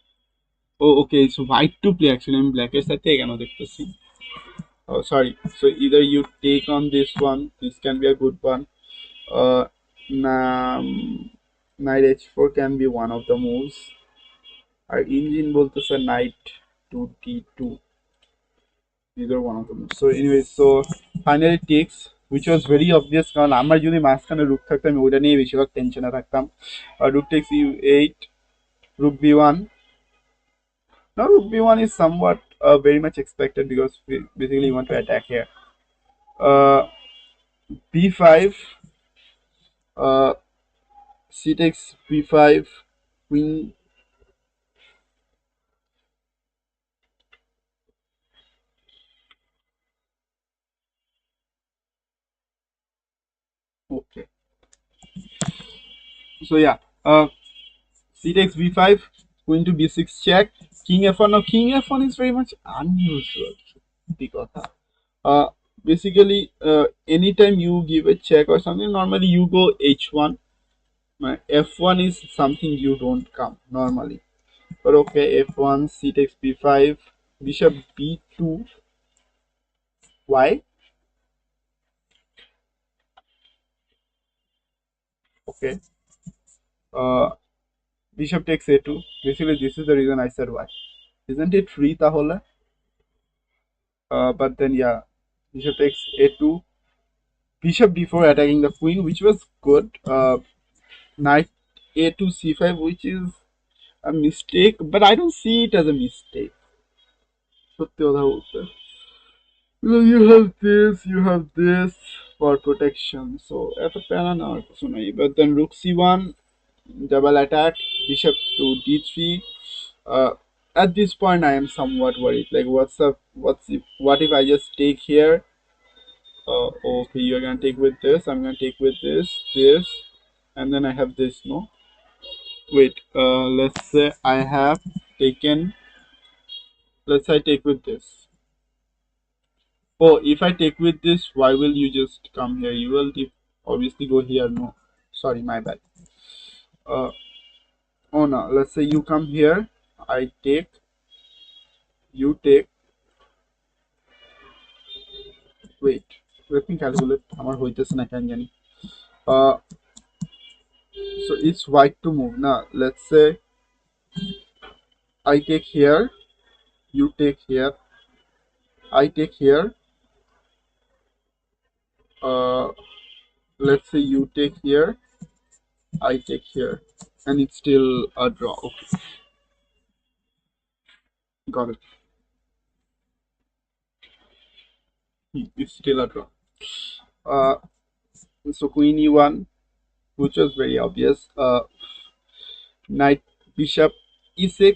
Oh, okay. So white to play actually. I'm black. I take another person. Oh, sorry. So either you take on this one. This can be a good one. Nah, knight h4 can be one of the moves. Our engine বলতেছে knight to d2. Either one of them. So anyway, so finally takes, which was very obvious কারণ আমার যদি মাঝখানে রুক থাকতো আমি ওটা নিয়ে বেশিরভাগ টেনশনে থাকতাম. Rook takes u8, rook b1. Now rook b1 is somewhat very much expected because we basically want to attack here. B5, c takes b5, queen. Okay. So yeah, c takes b5, queen to b6 check, king f1. Now king f1 is very much unusual. Basically, anytime you give a check or something, normally you go h1. F1 is something you don't come normally. But okay, f1, c takes b5, bishop b2. Why? Okay. Bishop takes a2. Basically, this is the reason I said why. Isn't it free tahole? But then yeah, bishop takes a2. Bishop d4 attacking the queen, which was good. Knight a2 c5, which is a mistake, but I don't see it as a mistake. Because you have this for protection. So at a panel, but then rook c1, double attack, bishop to d3. At this point I am somewhat worried, like what if I just take here? Okay, you're gonna take with this, I'm gonna take with this, and then I have this. No, wait, let's say I have taken, let's say I take with this. Oh, if I take with this, why will you just come here? You will obviously go here. No, sorry, my bad. Oh no, let's say you come here, I take, you take. Wait, let me calculate. আমার হইতেছে না কেন জানি. So it's white to move. Now let's say I take here, you take here, I take here. Let's say you take here, I take here, and it's still a draw. Okay, got it. It's still a draw. So queen e1, which was very obvious. Knight bishop e6,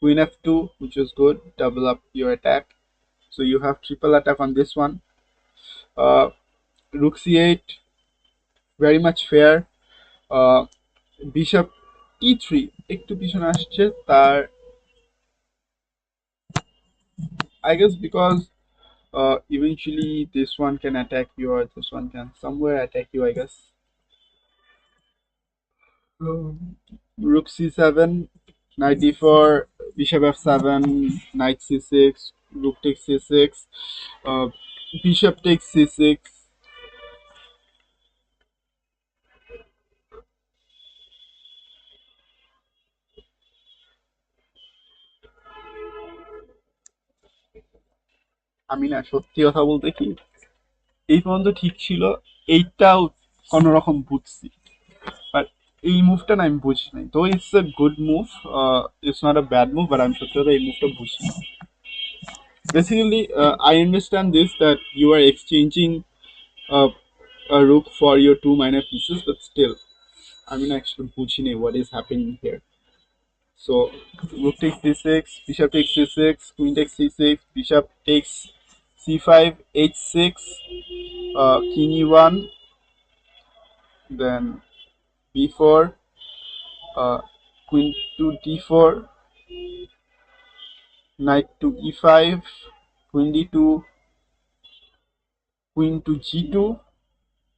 queen f2, which was good. Double up your attack. So you have triple attack on this one. Rook c8, very much fair. Bishop e3, একটু পিছনে আসছে তার, I guess because eventually this one can attack you or this one can somewhere attack you, I guess. Rook c7, knight d4, bishop f7, knight c6, rook takes c6, bishop takes c6. আমি না সত্যি কথা বলতে কি এই পর্যন্ত ঠিক ছিল, এইটাও কোনো রকম বুঝছি, বাট এই মুভটা না আমি বুঝি নাই। তো it's a good move, it's not a bad move, but আমি সত্যি কথা এই মুভটা বুঝি না। Basically I understand this that you are exchanging a rook for your two minor pieces, but still I mean actually বুঝি নাই what is happening here. So rook takes c6, bishop takes c6, queen takes c6, bishop takes c5, h6, king e1, then b4, queen to d4, knight to e5, queen d2, queen to g2.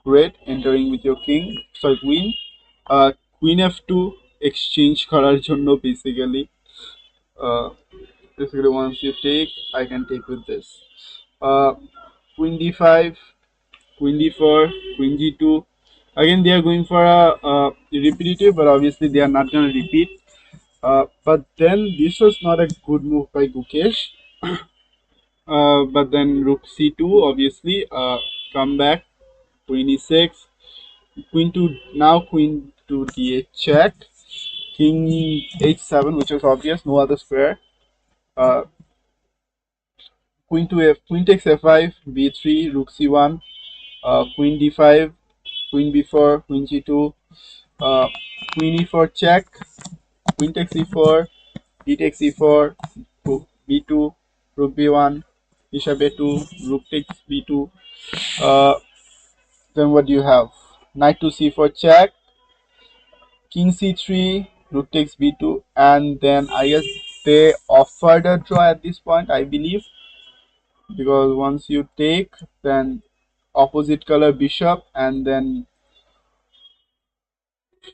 Great, entering with your king, sorry, queen. Queen f2 exchange করার জন্য basically once you take, I can take with this. Queen d5, queen d4, queen g2. Again, they are going for a repetitive, but obviously they are not going to repeat. But then this was not a good move by Gukesh. But then rook c2, obviously, come back, queen e6, queen to, now queen to d8 check, king h7, which was obvious, no other square. Queen to f, queen takes f5, b3, rook c1, queen d5, queen b4, queen g2, queen e4 check, queen takes e4, d takes e4, rook b2, rook b1, bishop a2, rook takes b2. Then what do you have? Knight to c4 check, king c3, rook takes b2, and then I guess they offered a draw at this point, I believe, because once you take, then opposite color bishop, and then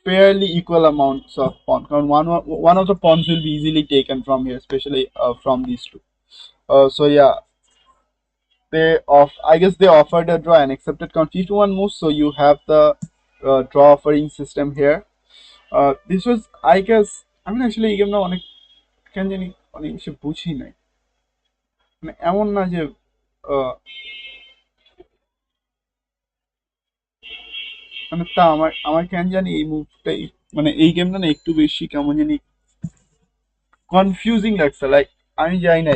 fairly equal amounts of pawn. One of the pawns will be easily taken from here, especially from these two. So yeah, I guess they offered a draw and accepted conflict one move. So you have the draw offering system here. This was, I guess, I mean actually এই গেমটা অনেক কেন জানি অনেক বেশি বুঝি নাই, মানে এমন না যে মানে তা আমার আমার কেন জানি এই মুভটাই, মানে এই গেমটা না একটু বেশি কেমন জানি কনফিউজিং লাগছে। লাইক আমি জানি না,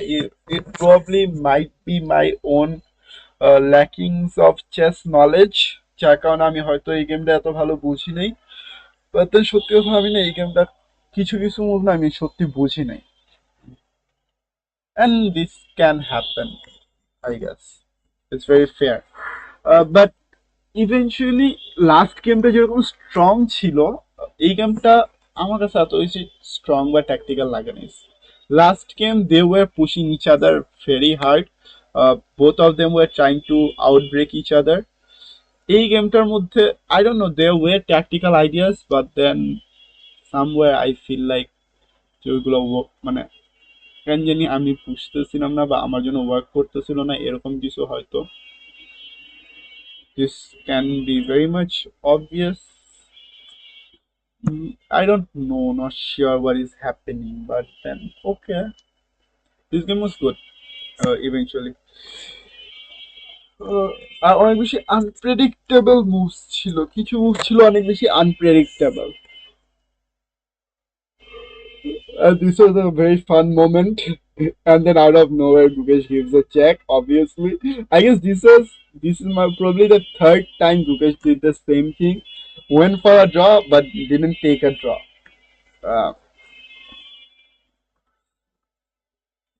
it probably might be my own lackings of chess knowledge, যার কারণে আমি হয়তো এই গেমটা এত ভালো বুঝি নাই। বাট দেন সত্যি কথা আমি না এই গেমটা কিছু কিছু মুভ না আমি সত্যি বুঝি নাই, and this can happen, I guess. It's very fair. But eventually last গেমটা যেরকম স্ট্রং ছিল, এই গেমটা আমার কাছে এত বেশি স্ট্রং বা ট্যাকটিক্যাল লাগে না। Last game they were pushing each other very hard, both of them were trying to outbreak each other. এই গেমটার মধ্যে I don't know, they were tactical ideas, but then somewhere I feel like যে ওইগুলো মানে কেন জানি আমি বুঝতেছিলাম না বা আমার জন্য ওয়ার্ক করতেছিল না, এরকম কিছু হয়তো। This can be very much obvious. I don't know, not sure what is happening, but then okay, this game was good eventually. আর অনেক বেশি আনপ্রেডিক্টেবল মুভস ছিল, কিছু মুভ ছিল অনেক বেশি unpredictable. This was a very fun moment. And then out of nowhere Gukesh gives a check, obviously. I guess this is my probably the third time Gukesh did the same thing, went for a draw but didn't take a draw.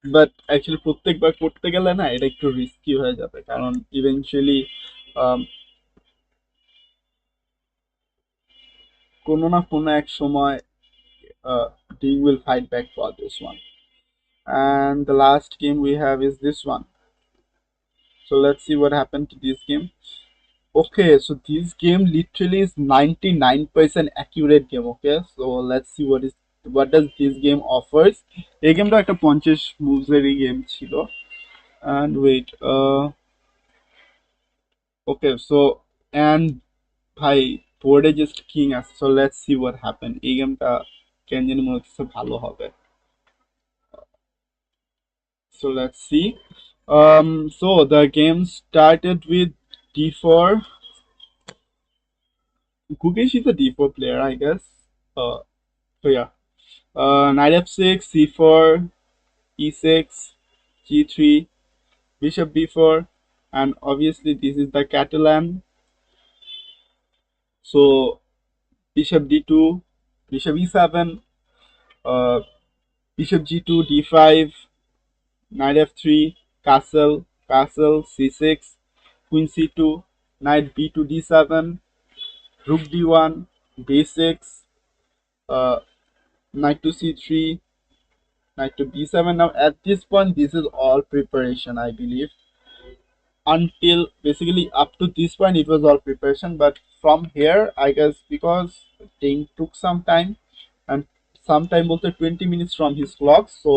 But actually প্রত্যেকবার করতে গেলে না এটা একটু risky হয়ে যাবে, কারণ eventually কোনো না কোনো এক সময় Ding will fight back for this one. And the last game we have is this one. So let's see what happened to this game. Okay, so this game literally is 99% accurate game. Okay, so let's see what does this game offers. এই গেমটা একটা 50 moves এর game ছিল, And wait, okay, so and ভাই বোর্ডে just king আছে, so let's see what happen. এই গেমটা কেন জানি মনে হচ্ছে ভালো হবে, so let's see. So the game started with d4. Gukesh is a d4 player, I guess. So yeah, knight f6, c4, e6, g3, bishop b4, and obviously this is the Catalan. So bishop d2, bishop e7, uh, bishop g2, d5, knight f3, castle, castle, c6, queen c2, knight b2, d7, rook d1, b6, uh, knight to c3, knight to b7. Now at this point, this is all preparation, I believe. Until basically up to this point, it was all preparation. But from here, I guess because Ding took some time, and some time also 20 minutes from his clock, so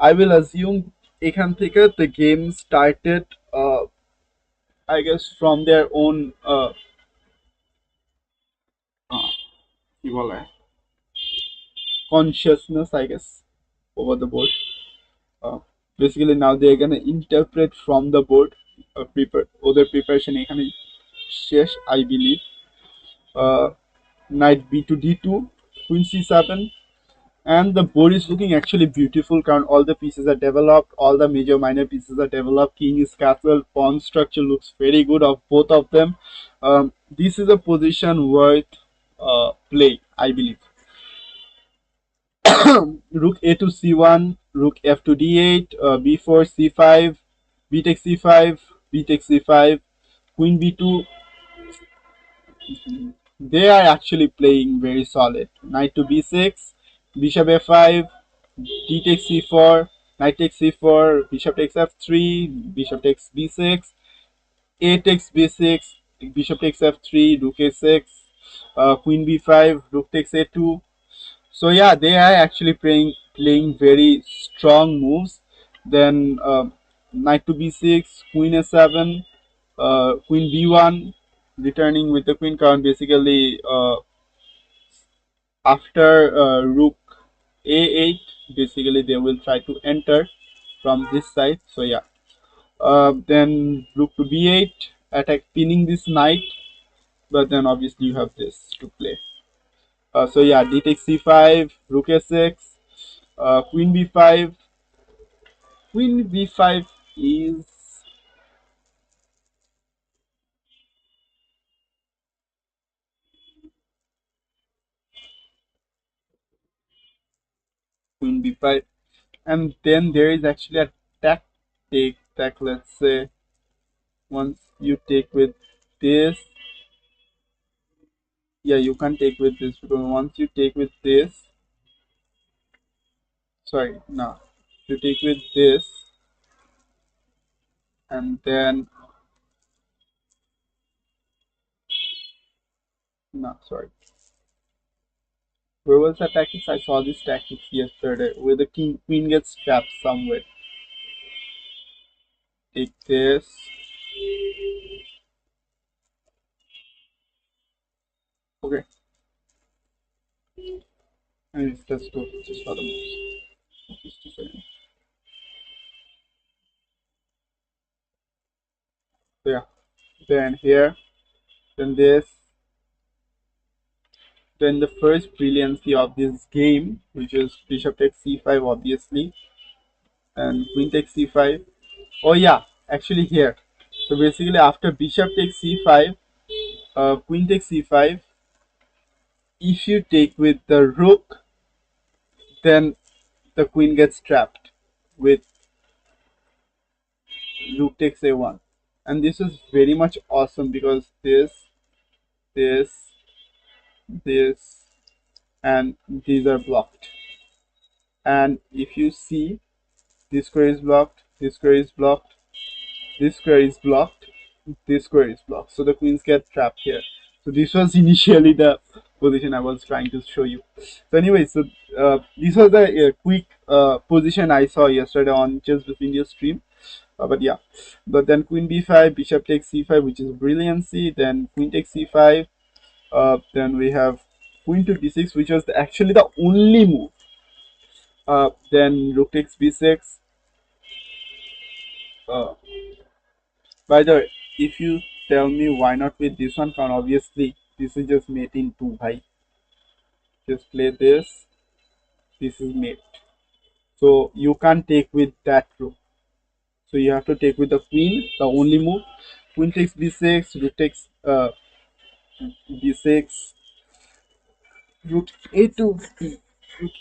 I will assume এখান থেকে the game started, I guess from their own কি বলে consciousness, I guess, over the board. uh, Basically now they're gonna interpret from the board. Prepare other preparation এখানে শেষ, I believe. uh, Knight b to d2, queen c7, and the board is looking actually beautiful because all the pieces are developed, all the major minor pieces are developed, king is castle, pawn structure looks very good of both of them. This is a position worth play, I believe. Rook a to c1, rook f to d8, b4 c5, b takes c5, b takes c5, queen b2. They are actually playing very solid. Knight to b6, bishop f5, d takes c4, knight takes c4, bishop takes f3, bishop takes b6, a takes b6, bishop takes f3, rook a6, queen b5, rook takes a2. So yeah, they are actually playing very strong moves. Then knight to b6, queen a7, queen b1, returning with the queen card. Basically, after rook a8, basically they will try to enter from this side. So yeah, then rook to b8, attack pinning this knight, but then obviously you have this to play. So yeah, d takes c5, rook a6, queen b5. Queen b5 is queen b5, and then there is actually a tactic that, let's say, once you take with this, yeah, you can take with this, because once you take with this, sorry, no, you take with this, and then, no, sorry, where was that tactics? I saw this tactics yesterday where the queen gets trapped somewhere. Take this, okay, and let's go just for the moves. Just a second. So yeah, then here, then this, then the first brilliancy of this game, which is bishop takes c5, obviously, and queen takes c5. Oh yeah, actually here. So basically after bishop takes c5, queen takes c5, if you take with the rook, then the queen gets trapped with rook takes a1. And this is very much awesome because this, this, and these are blocked. And if you see, this square is blocked, this square is blocked, this square is blocked, this square is blocked. So the queens get trapped here. So this was initially the position I was trying to show you. So anyway, so this was the quick position I saw yesterday on Chess with India stream. But yeah, but then queen b5, bishop takes c5, which is brilliancy. Then queen takes c5. Then we have queen to d6, which was actually the only move. Then rook takes b6. Uh, by the way, if you tell me why not with this one, because obviously this is just mate in two. Bhai. Just play this. This is mate. So you can't take with that rook. So you have to take with the queen, the only move. Queen takes b6, rook takes b6, rook a2, rook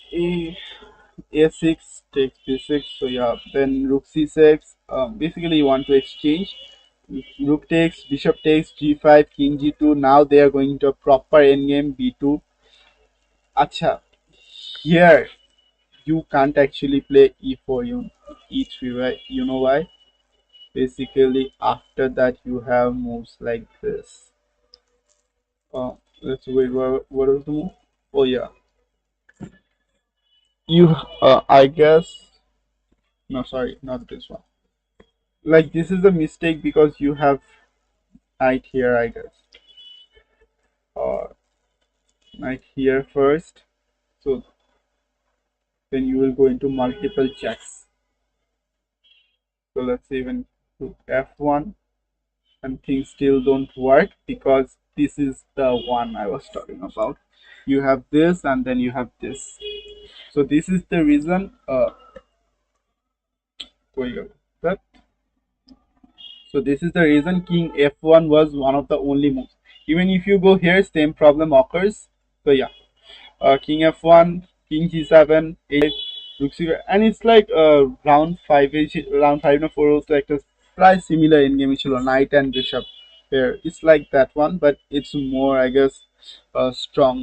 a6 takes b6. So yeah, then rook c6. Basically, you want to exchange. Rook takes, bishop takes, g5, king g2. Now they are going to a proper endgame b2. Acha, here you can't actually play e4, e3, right? You know why? Basically, after that you have moves like this. Let's wait. What is the move? Oh yeah, you. I guess. No, sorry, not this one. Like this is a mistake because you have knight here, I guess, or knight here first. So then you will go into multiple checks. So let's say even to f1, and things still don't work because this is the one I was talking about. You have this and then you have this. So this is the reason. Going up. That. So this is the reason king f1 was one of the only moves. Even if you go here, same problem occurs. So yeah, king f1, king g7, a5, rook c5, and it's like round 5, round 5 na 4 also একটা প্রায় similar in game ছিল knight and bishop here. It's like that one, but it's more, I guess, strong.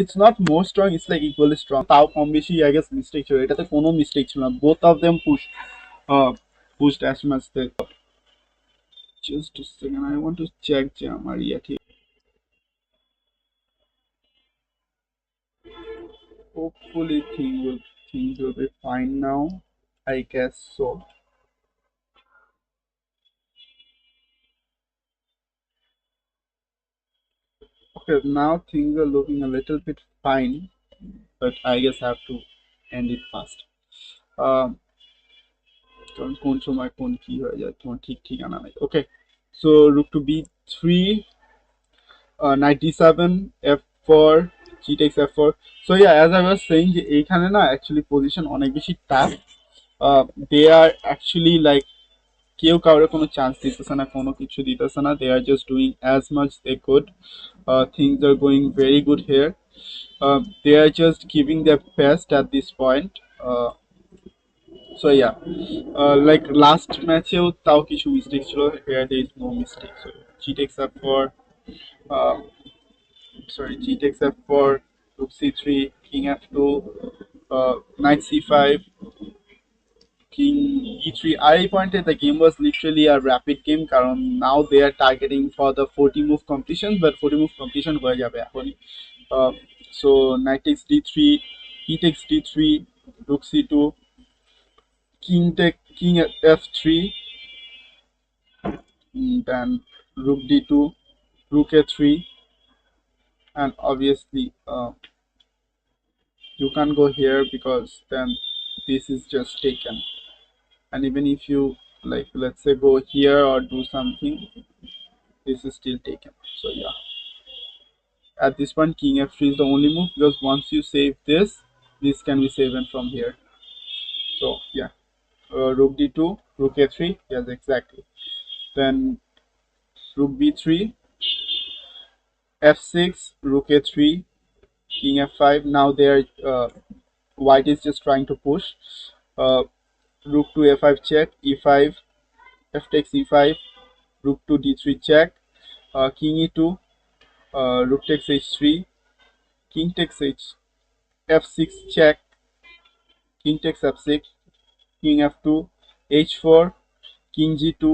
It's not more strong, it's like equally strong. তাও কম বেশি I guess mistake ছিল, এটাতে কোনো mistake ছিল না. Both of them pushed as much they. Just a second, I want to check Jamari here. Hopefully things will be fine now. I guess so. Okay, now things are looking a little bit fine, but I guess I have to end it fast. কোন সময় কোন কি হয়ে যায় তোমার ঠিক ঠিকানা নাই. Okay, so rook to b3, knight d7, f4, g takes f4. So yeah, as I was saying, এইখানে না actually position অনেক বেশি tough. They are actually like কেউ কাউরে কোনো চান্স দিতেছে না, কোনো কিছু দিতেছে না. They are just doing as much they could. Things are going very good here. They are just giving their best at this point. So yeah, like last matcheও তাও কিছু মিস্টেক ছিল. Here there is no mistake. So g takes f4, sorry, g takes f4, rook c3, king f2, knight c5, king e3. I pointed the game was literally a rapid game কারণ now they are targeting for the 40 move completion, but 40 move completion হয়ে যাবে এখনই. So knight takes d3, he takes d3, rook c2, king f3, then rook d2, rook a3, and obviously you can't go here because then this is just taken. And even if you like, let's say, go here or do something, this is still taken. So yeah, at this point king f3 is the only move because once you save this, this can be saved from here. So yeah, rook d2, rook a3, yes, exactly. Then rook b3, f6, rook a3, king f5. Now there white is just trying to push. Rook to a5 check, e5, f takes e5, rook to d3 check, king e2, rook takes h3, king takes f6 check, king takes f6, king f2, h4, king g2,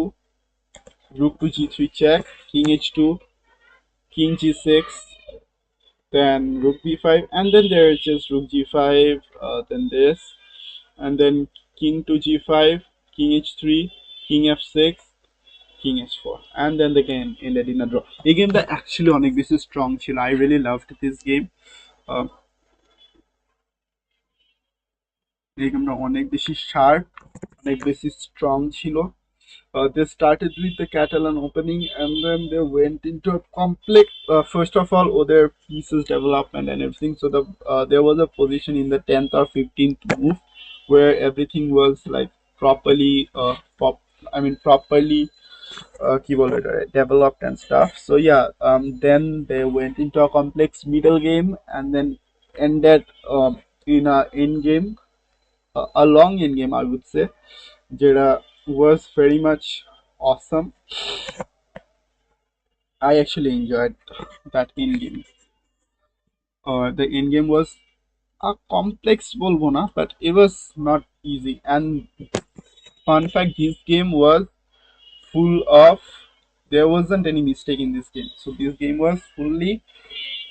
rook to g3 check, king h2, king g6, then rook b5, and then there is just rook g5, then this, and then king to g5, king h3, king f6, king h4, and then the game ended in a draw. এই গেমটা actually অনেক বেশি strong ছিল, I really loved this game. এই গেমটা অনেক বেশি sharp, অনেক বেশি স্ট্রং ছিল। They started with the Catalan opening and then they went into a complex, first of all, their pieces development and everything. So there was a position in the 10th or 15th move where everything was like properly, properly কি বলে এটা, developed and stuff. So yeah, then they went into a complex middle game and then ended in a end game, a long end game, I would say, যেটা was very much awesome. I actually enjoyed that end game. The end game was a complex বলবো না, but it was not easy. And fun fact, this game was full of, there wasn't any mistake in this game. So this game was fully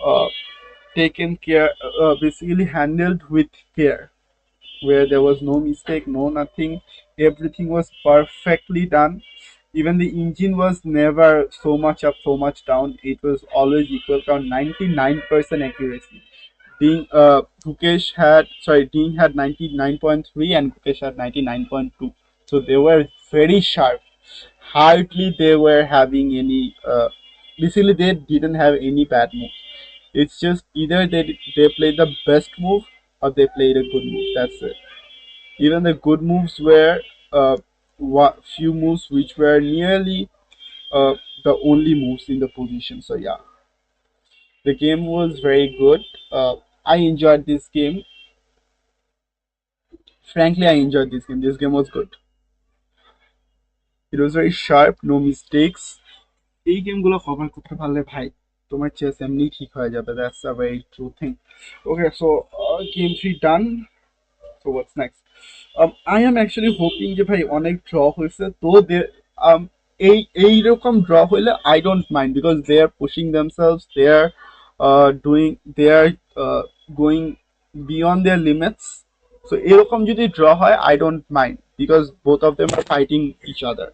uh, taken care, basically handled with care, where there was no mistake, no nothing. Everything was perfectly done. Even the engine was never so much up, so much down. It was always equal count, 99% accuracy. Ding had 99.3 and Gukesh had 99.2. So they were very sharp. Hardly they were having any, basically they didn't have any bad moves. It's just either they played the best move or they played a good move. That's it. Even the good moves were few moves which were nearly the only moves in the position. So yeah, the game was very good. I enjoyed this game. Frankly, I enjoyed this game. This game was good. It was very sharp, no mistakes. এই গেমগুলো cover করতে পারলে ভাই তোমার chess এমনি ঠিক হয়ে যাবে। That's a very true thing. Okay, so game 3 done. So what's next? I am actually hoping যে ভাই অনেক ড্র হয়েছে তো এইরকম ড্র হইলে I don't mind because they are pushing themselves, they are going beyond their limits. So এরকম যদি draw হয় I don't mind because both of them are fighting each other.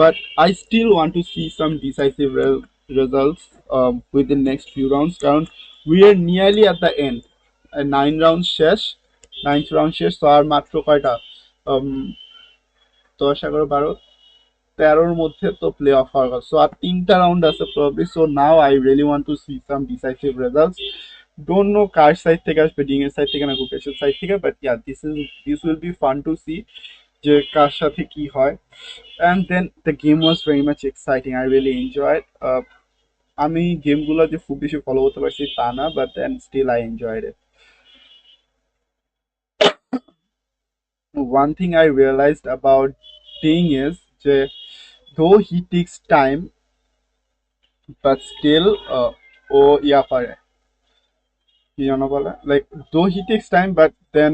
But I still want to see some decisive results with the next few rounds. কারণ we are nearly at the end. 9 rounds শেষ, 9th round শেষ। তো আর মাত্র কয়টা, 10, 11, 12, 13-র মধ্যে তো play of হওয়ার কথা। সো আর 3টা রাউন্ড আছে probably. So now I really want to see some decisive results. Don't know কার সাইড থেকে আসবে, ডিং এর সাইড থেকে না গুকেশের সাইড থেকে, but yeah this will be fun to see যে কার সাথে কি হয়। And then the game was very much exciting. I really enjoyed. আমি গেমগুলো যে খুব বেশি ফলো করতে পারছি তা না, but then still I enjoyed it. One thing I realized about Ding is যে though he takes time, but still ও ইয়া করে, কি জানো বলে, like though he takes time, but then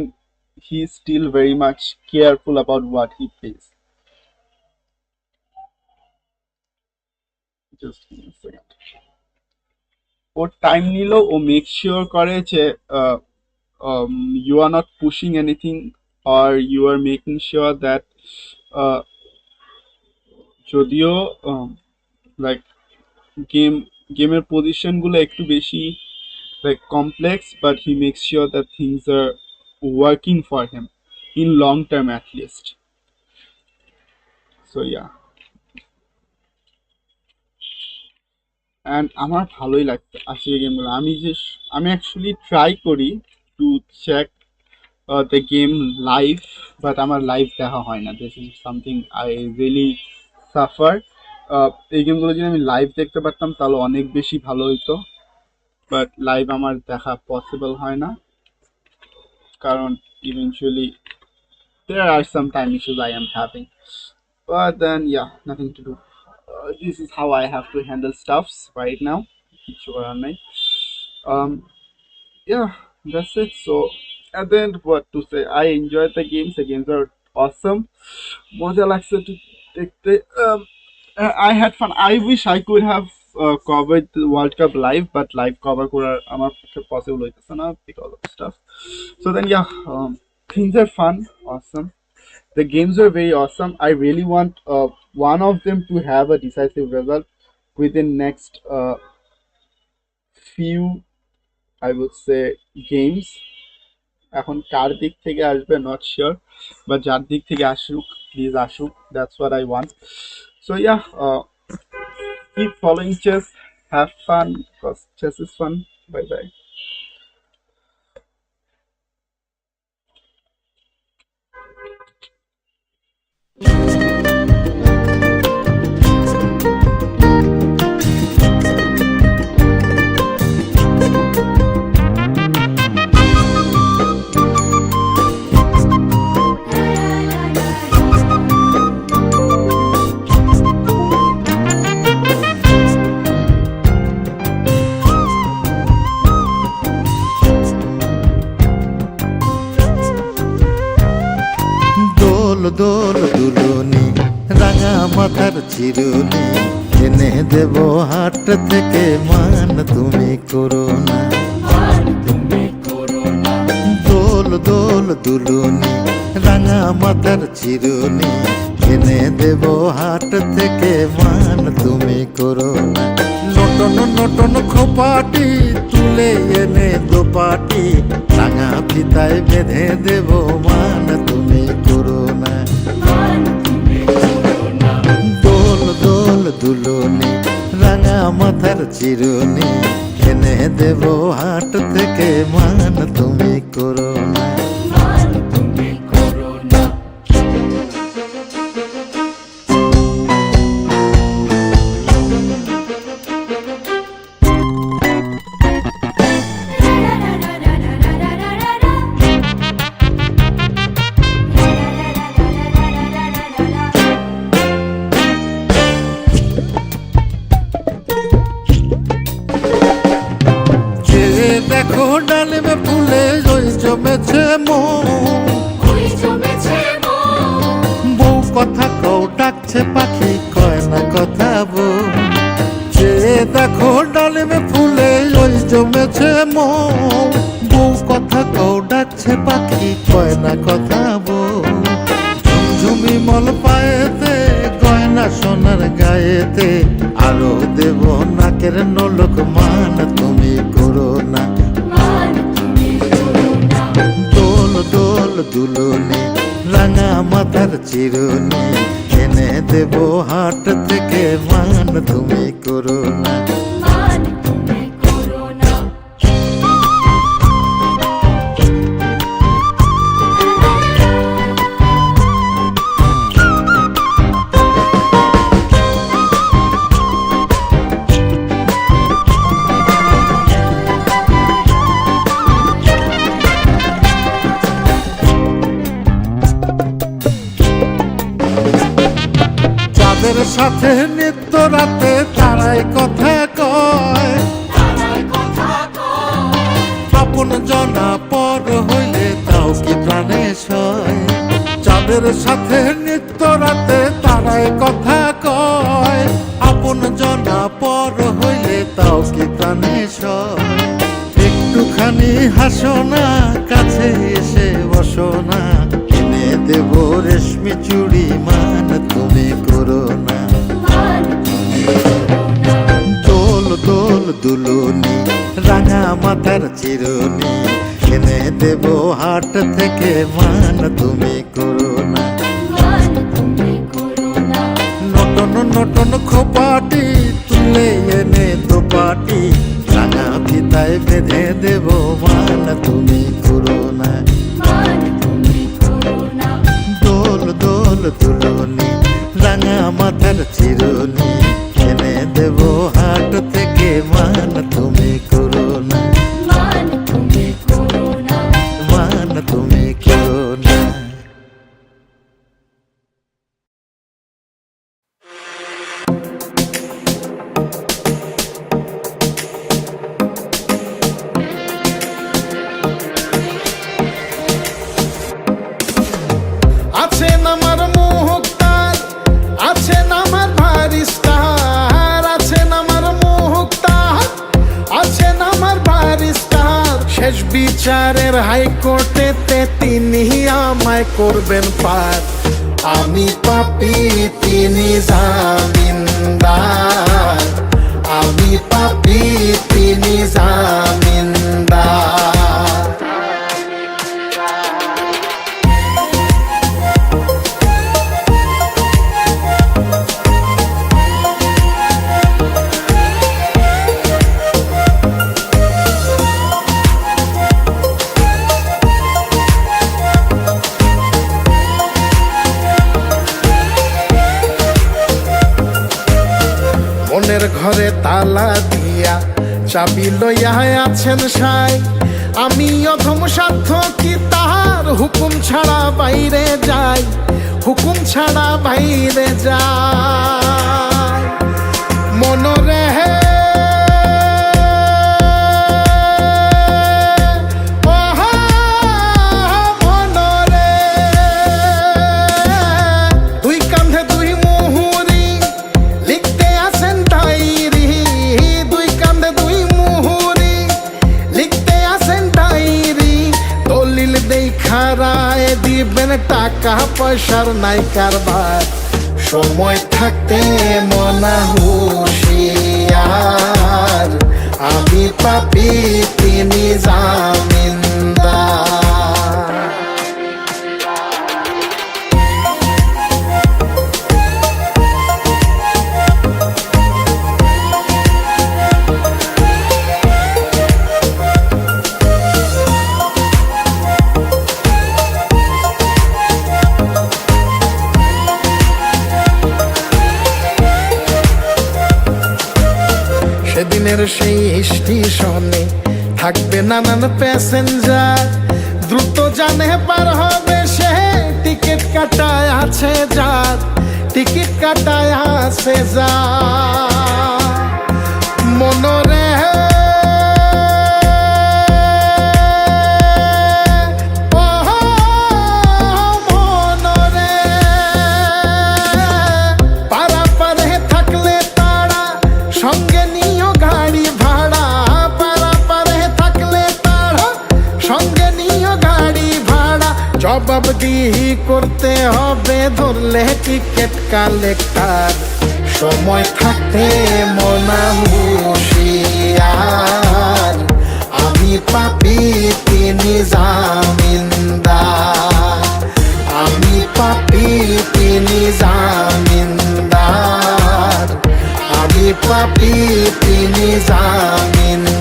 he's still very much careful about what he plays. Just give me a second. ও time নিল, ও make sure করে যে you are not pushing anything or you are making sure that যদিও like গেমের পজিশনগুলো একটু বেশি like complex, but he makes sure that things are working for him in long term at least. So yeah, and আমার ভালোই লাগছে আসলে গেমগুলো। আমি অ্যাকচুয়ালি ট্রাই করি to check the game live, but আমার লাইভ দেখা হয় না। This is something I really suffer. এই গেমগুলো যদি আমি লাইভ দেখতে পারতাম তাহলে অনেক বেশি ভালো হইতো, বাট লাইভ আমার দেখা পসিবল হয় না কারণ eventually there are some time issues I am having. But then yeah, nothing to do. This is how I have to handle stuffs right now. Yeah, that's it. So at the end, what to say, I enjoyed the games. The games are awesome. মজা লাগছে to দেখতে। I had fun. I wish I could have covered the World Cup live, but live cover করা আমার পক্ষে possible হইতেছে না because of stuff. So then yeah, things are fun, awesome, The games were very awesome. I really want one of them to have a decisive result within next few, I would say, games. এখন কার দিক থেকে আসবে not sure, but যার দিক থেকে আসুক please আসুক, that's what I want. So yeah, keep following chess, have fun because chess is fun. Bye bye.
দোল দোল দুলুনি রাঙা মাথার চিরুনি এনে দেব হাট থেকে মান তুমি করো না। দোল দোল দুলুনি রাঙা মাথার চিরুনি এনে দেব হাট থেকে মান তুমি করো না। নটন নটন খোপাটি তুলে এনে দোপাটি রাঙা ফিতায় বেঁধে দেব মান তুমি করো না। দোল দোল দুলুনি রাঙা মাথার চিরুনি এনে দেব হাট থেকে মান তুমি করো না। দেখো ডালিমে ফুলে ওই জমেছে বউ কথা কও ডাকছে পাখি কয় না কথা বউ। যে দেখো ডালিমে ফুলে ওই জমেছে বউ কথা কও ডাকছে পাখি কয় না কথা বউ। ঝুমঝুমি মল পায়েতে গয়না সোনার গায়েতে আরো দেব নাকের নলক মান তুমি করো না। দোল দোল দুলুনি রাঙা মাথার চিরুনি এনে দেব হাট থেকে মান তুমি করো না। তাদের সাথে নিত্য রাতে তারাই কথা কয়, আপন জনা পর হইলে তাও কি প্রাণে সয়। যাদের সাথে নিত্য রাতে তারাই কথা কয়, আপন জনা পর হইলে তাও কি প্রাণে সয়। একটুখানি হাসো না, কাছে এসে বসো না, এনে দেব রেশমি চুড়ি মান তুমি করো না। দোল দোল দুলুনি রাঙা মাথার চিরুনি এনে দেব হাট থেকে মান তুমি করো না। নটন নটন খোপাটি তুলে এনে দোপাটি রাঙা ফিতায় বেঁধে দেব মান তুমি করো না। দোল দোল দুলুনি রাঙা মাথার চিরুনি এনে দেব হাট থেকে মান তুমি করো না। মান তুমি করো না।
আছেন আমার মুক্তার, আছেন আমার বারিস্টার, আছেন আমার মুক্তার, আছেন আমার বারিস্টার। শেষ বিচারের হাইকোর্টেতে তিনি আমায় করবেন পার। আমি পাপি তিনি জামিনদার, আমি পাপি তিনি জামিনদার। মনের ঘরে তালা দিয়া চাবি লইয়া আছেন সাই, আমি অধম সাধ্য কি তাহার হুকুম ছাড়া বাইরে যাই, হুকুম ছাড়া বাইরে যাই। মনরে দিবেন টাকা পয়সার নাই কারবার, সময় থাকতে মনা হুঁশিয়ার, আমি পাপি তিনি জামিনদার। সেদিনের সেই স্টেশনে থাকবে নানান প্যাসেঞ্জার, দ্রুত জানে পার হবে সে টিকিট কাটায় আছে যার, টিকিট কাটায় আছে যার। মনরে জবাবদিহি করতে হবে ধরলে টিকেট কালেক্টর, সময় থাকতে মনা হুঁশিয়ার, আমি পাপি তিনি জামিনদার, আমি পাপি তিনি জামিনদার, আমি পাপি তিনি জামিনদার।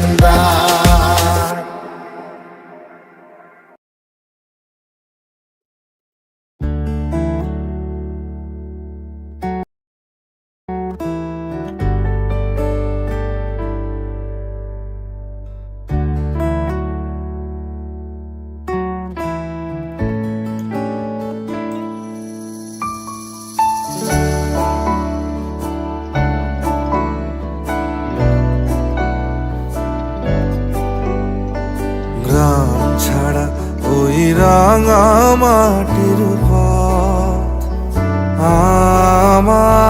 রাঙা মাটির পথ আমার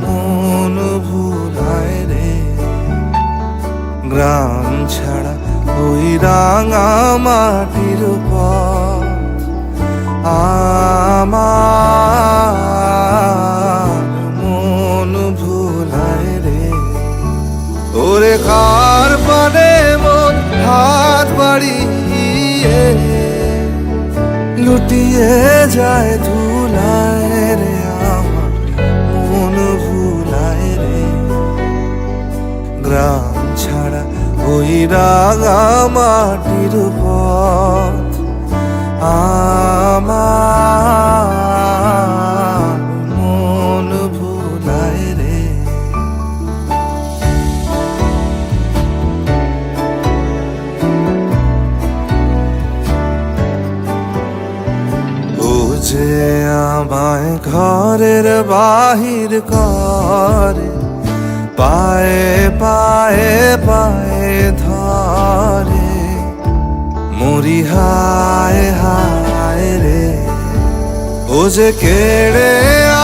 মন ভুলায় রে, গ্রাম ছাড়া ওই রাঙা মাটির পথ আমার মন ভুলায় রে। ওরে কার পানে মন হাত বাড়িয়ে লুটিয়ে যায় ধুলায় রে, আমার মন ভুলায় রে। গ্রাম ছাড়া ওই রাঙা মাটির পথ আমার মন ভুলায় রে। যে আমায় ঘরের বাহির করে, পায়ে পায়ে পায়ে ধরে, মরি হায় হায় রে। ও যে কেড়ে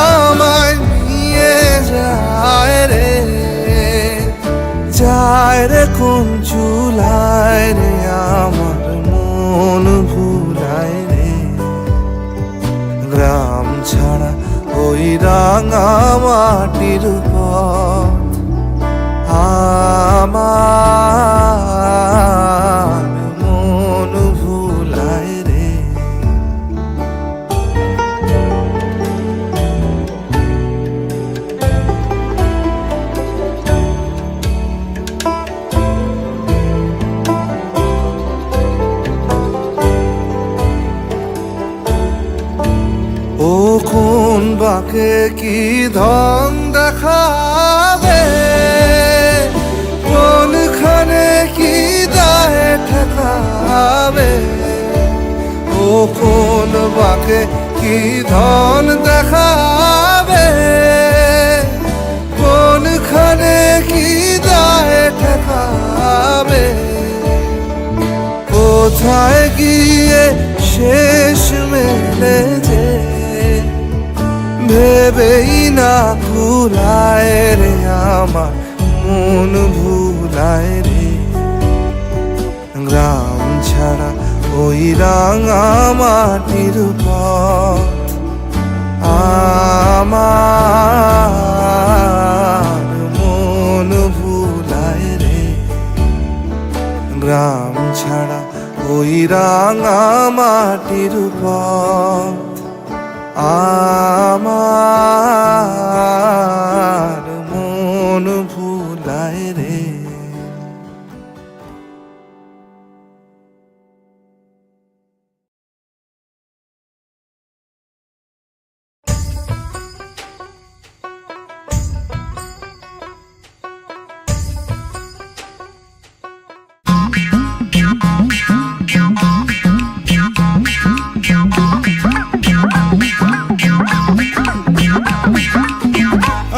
আমায় নিয়ে যায় রে, যায় রে কোন চুলায় রে, আমার মন ভুলায় রে। মাটির পথ আমার মন ভুলায় রে। ও কোন বাকে কি ধন দেখাবে, কোনখানে কি দায় ঠেকাবে। ও কোন বাকে কি ধন দেখাবে, কোনখানে কি দায় ঠেকাবে। কোথায় গিয়ে শেষ মেলে যে ভেবেই না কুলায় রে আমার মন ভুলায় রে। গ্রাম ছাড়া ওই রাঙা মাটির পথ আমার মন ভুলায় রে। গ্রাম ছাড়া ওই রাঙা মাটির পথ আমার মন ভুলায় রে।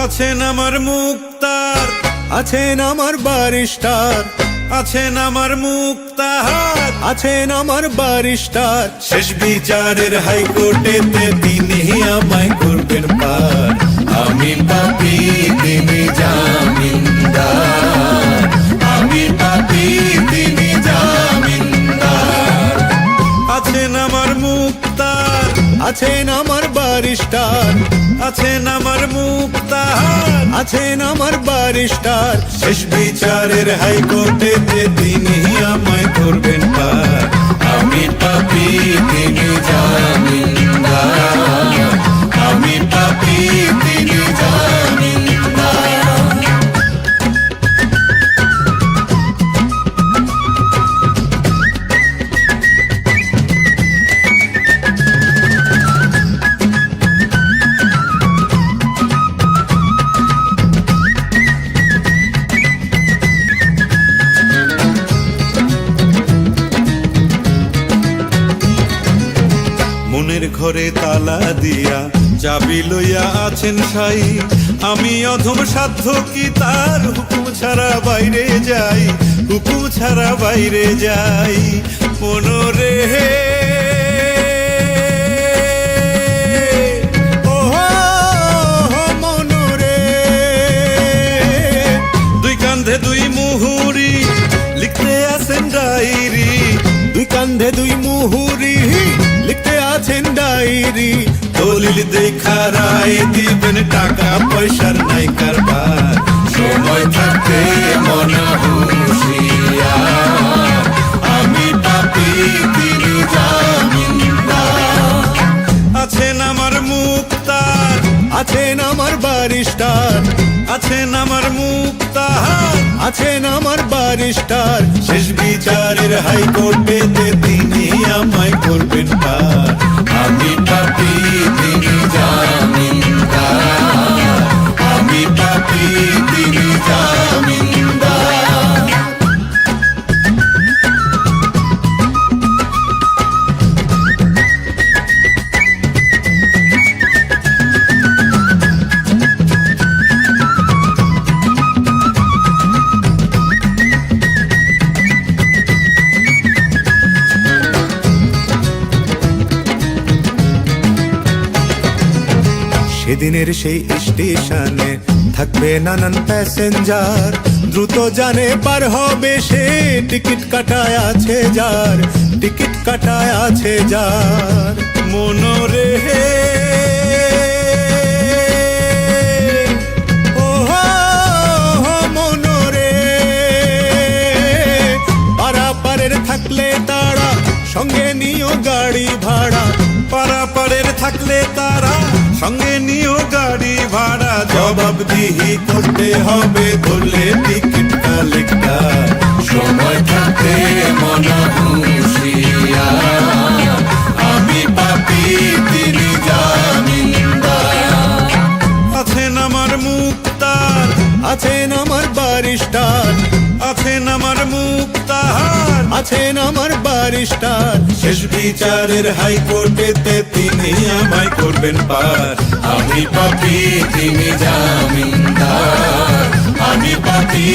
আছেন আমার মুক্তার, আছেন আমার বারিস্টার, আছেন আমার মুক্তার, আছেন আমার বারিস্টার। শেষ বিচারের হাইকোর্টেতে তিনি আমায় করবেন পার। আমি পাপী তিনি জামিনদার, আমি পাপী তিনি জামিনদার। আছেন আমার মুক্তার, আছেন আমার বারিস্টার, আছেন আমার মুক্তার, আছেন আমার বারিস্টার। শেষ বিচারের হাইকোর্টেতে তিনি আমায় করবেন পার। আমি পাপী তিনি জামিনদার, আমি পাপী তিনি জামিনদার। মনের ঘরে তালা দিয়া চাবি লইয়া আছেন সাই। আমি অধম সাধ্য কি তার হুকুম ছাড়া বাইরে যাই, হুকুম ছাড়া বাইরে যাই। মনরে ও মনরে, দুই কান্ধে দুই মুহুরি লিখতে আছেন ডায়েরি, দুই কান্ধে দুই মুহুরি লিখতে আছেন ডায়েরি। দলিল দেখা রায় দিবেন, টাকা পয়সার নাই কারবার। সময় থাকতে মন হুঁশিয়ার, আমি পাপী তিনি জামিনদার। আছেন আমার মুক্তার, আছেন আমার বারিস্টার, আছেন আমার মুক্তার, আছেন আমার বারিস্টার। শেষ বিচারের হাইকোর্টেতে তিনি আমায় করবেন পার। আমি পাপী তিনি জামিনদার, আমি পাপী তিনি জামিনদার। সেদিনের সেই স্টেশনে থাকবে নানান প্যাসেঞ্জার, দ্রুত জানে পার হবে সে। টিকিট কাটায় আছে যার, টিকিট কাটায় আছে যার। মনরে ও গাড়ি ভাড়া পারাপারের থাকলে তারা সঙ্গে নিও গাড়ি ভাড়া জবাবদিহি করতে হবে ধরলে টিকিট কালেক্টর সময় থাকতে মনা হুঁশিয়ার আমি পাপি তিনি জামিনদার আছেন আমার মুক্তার আছেন আমার বারিস্টার আছেন আমার মুক্তার আছেন আমার বারিস্টার শেষ বিচারের হাইকোর্টেতে তিনি আমায় করবেন পার আমি পাপি তিনি জামিনদার আমি পাপি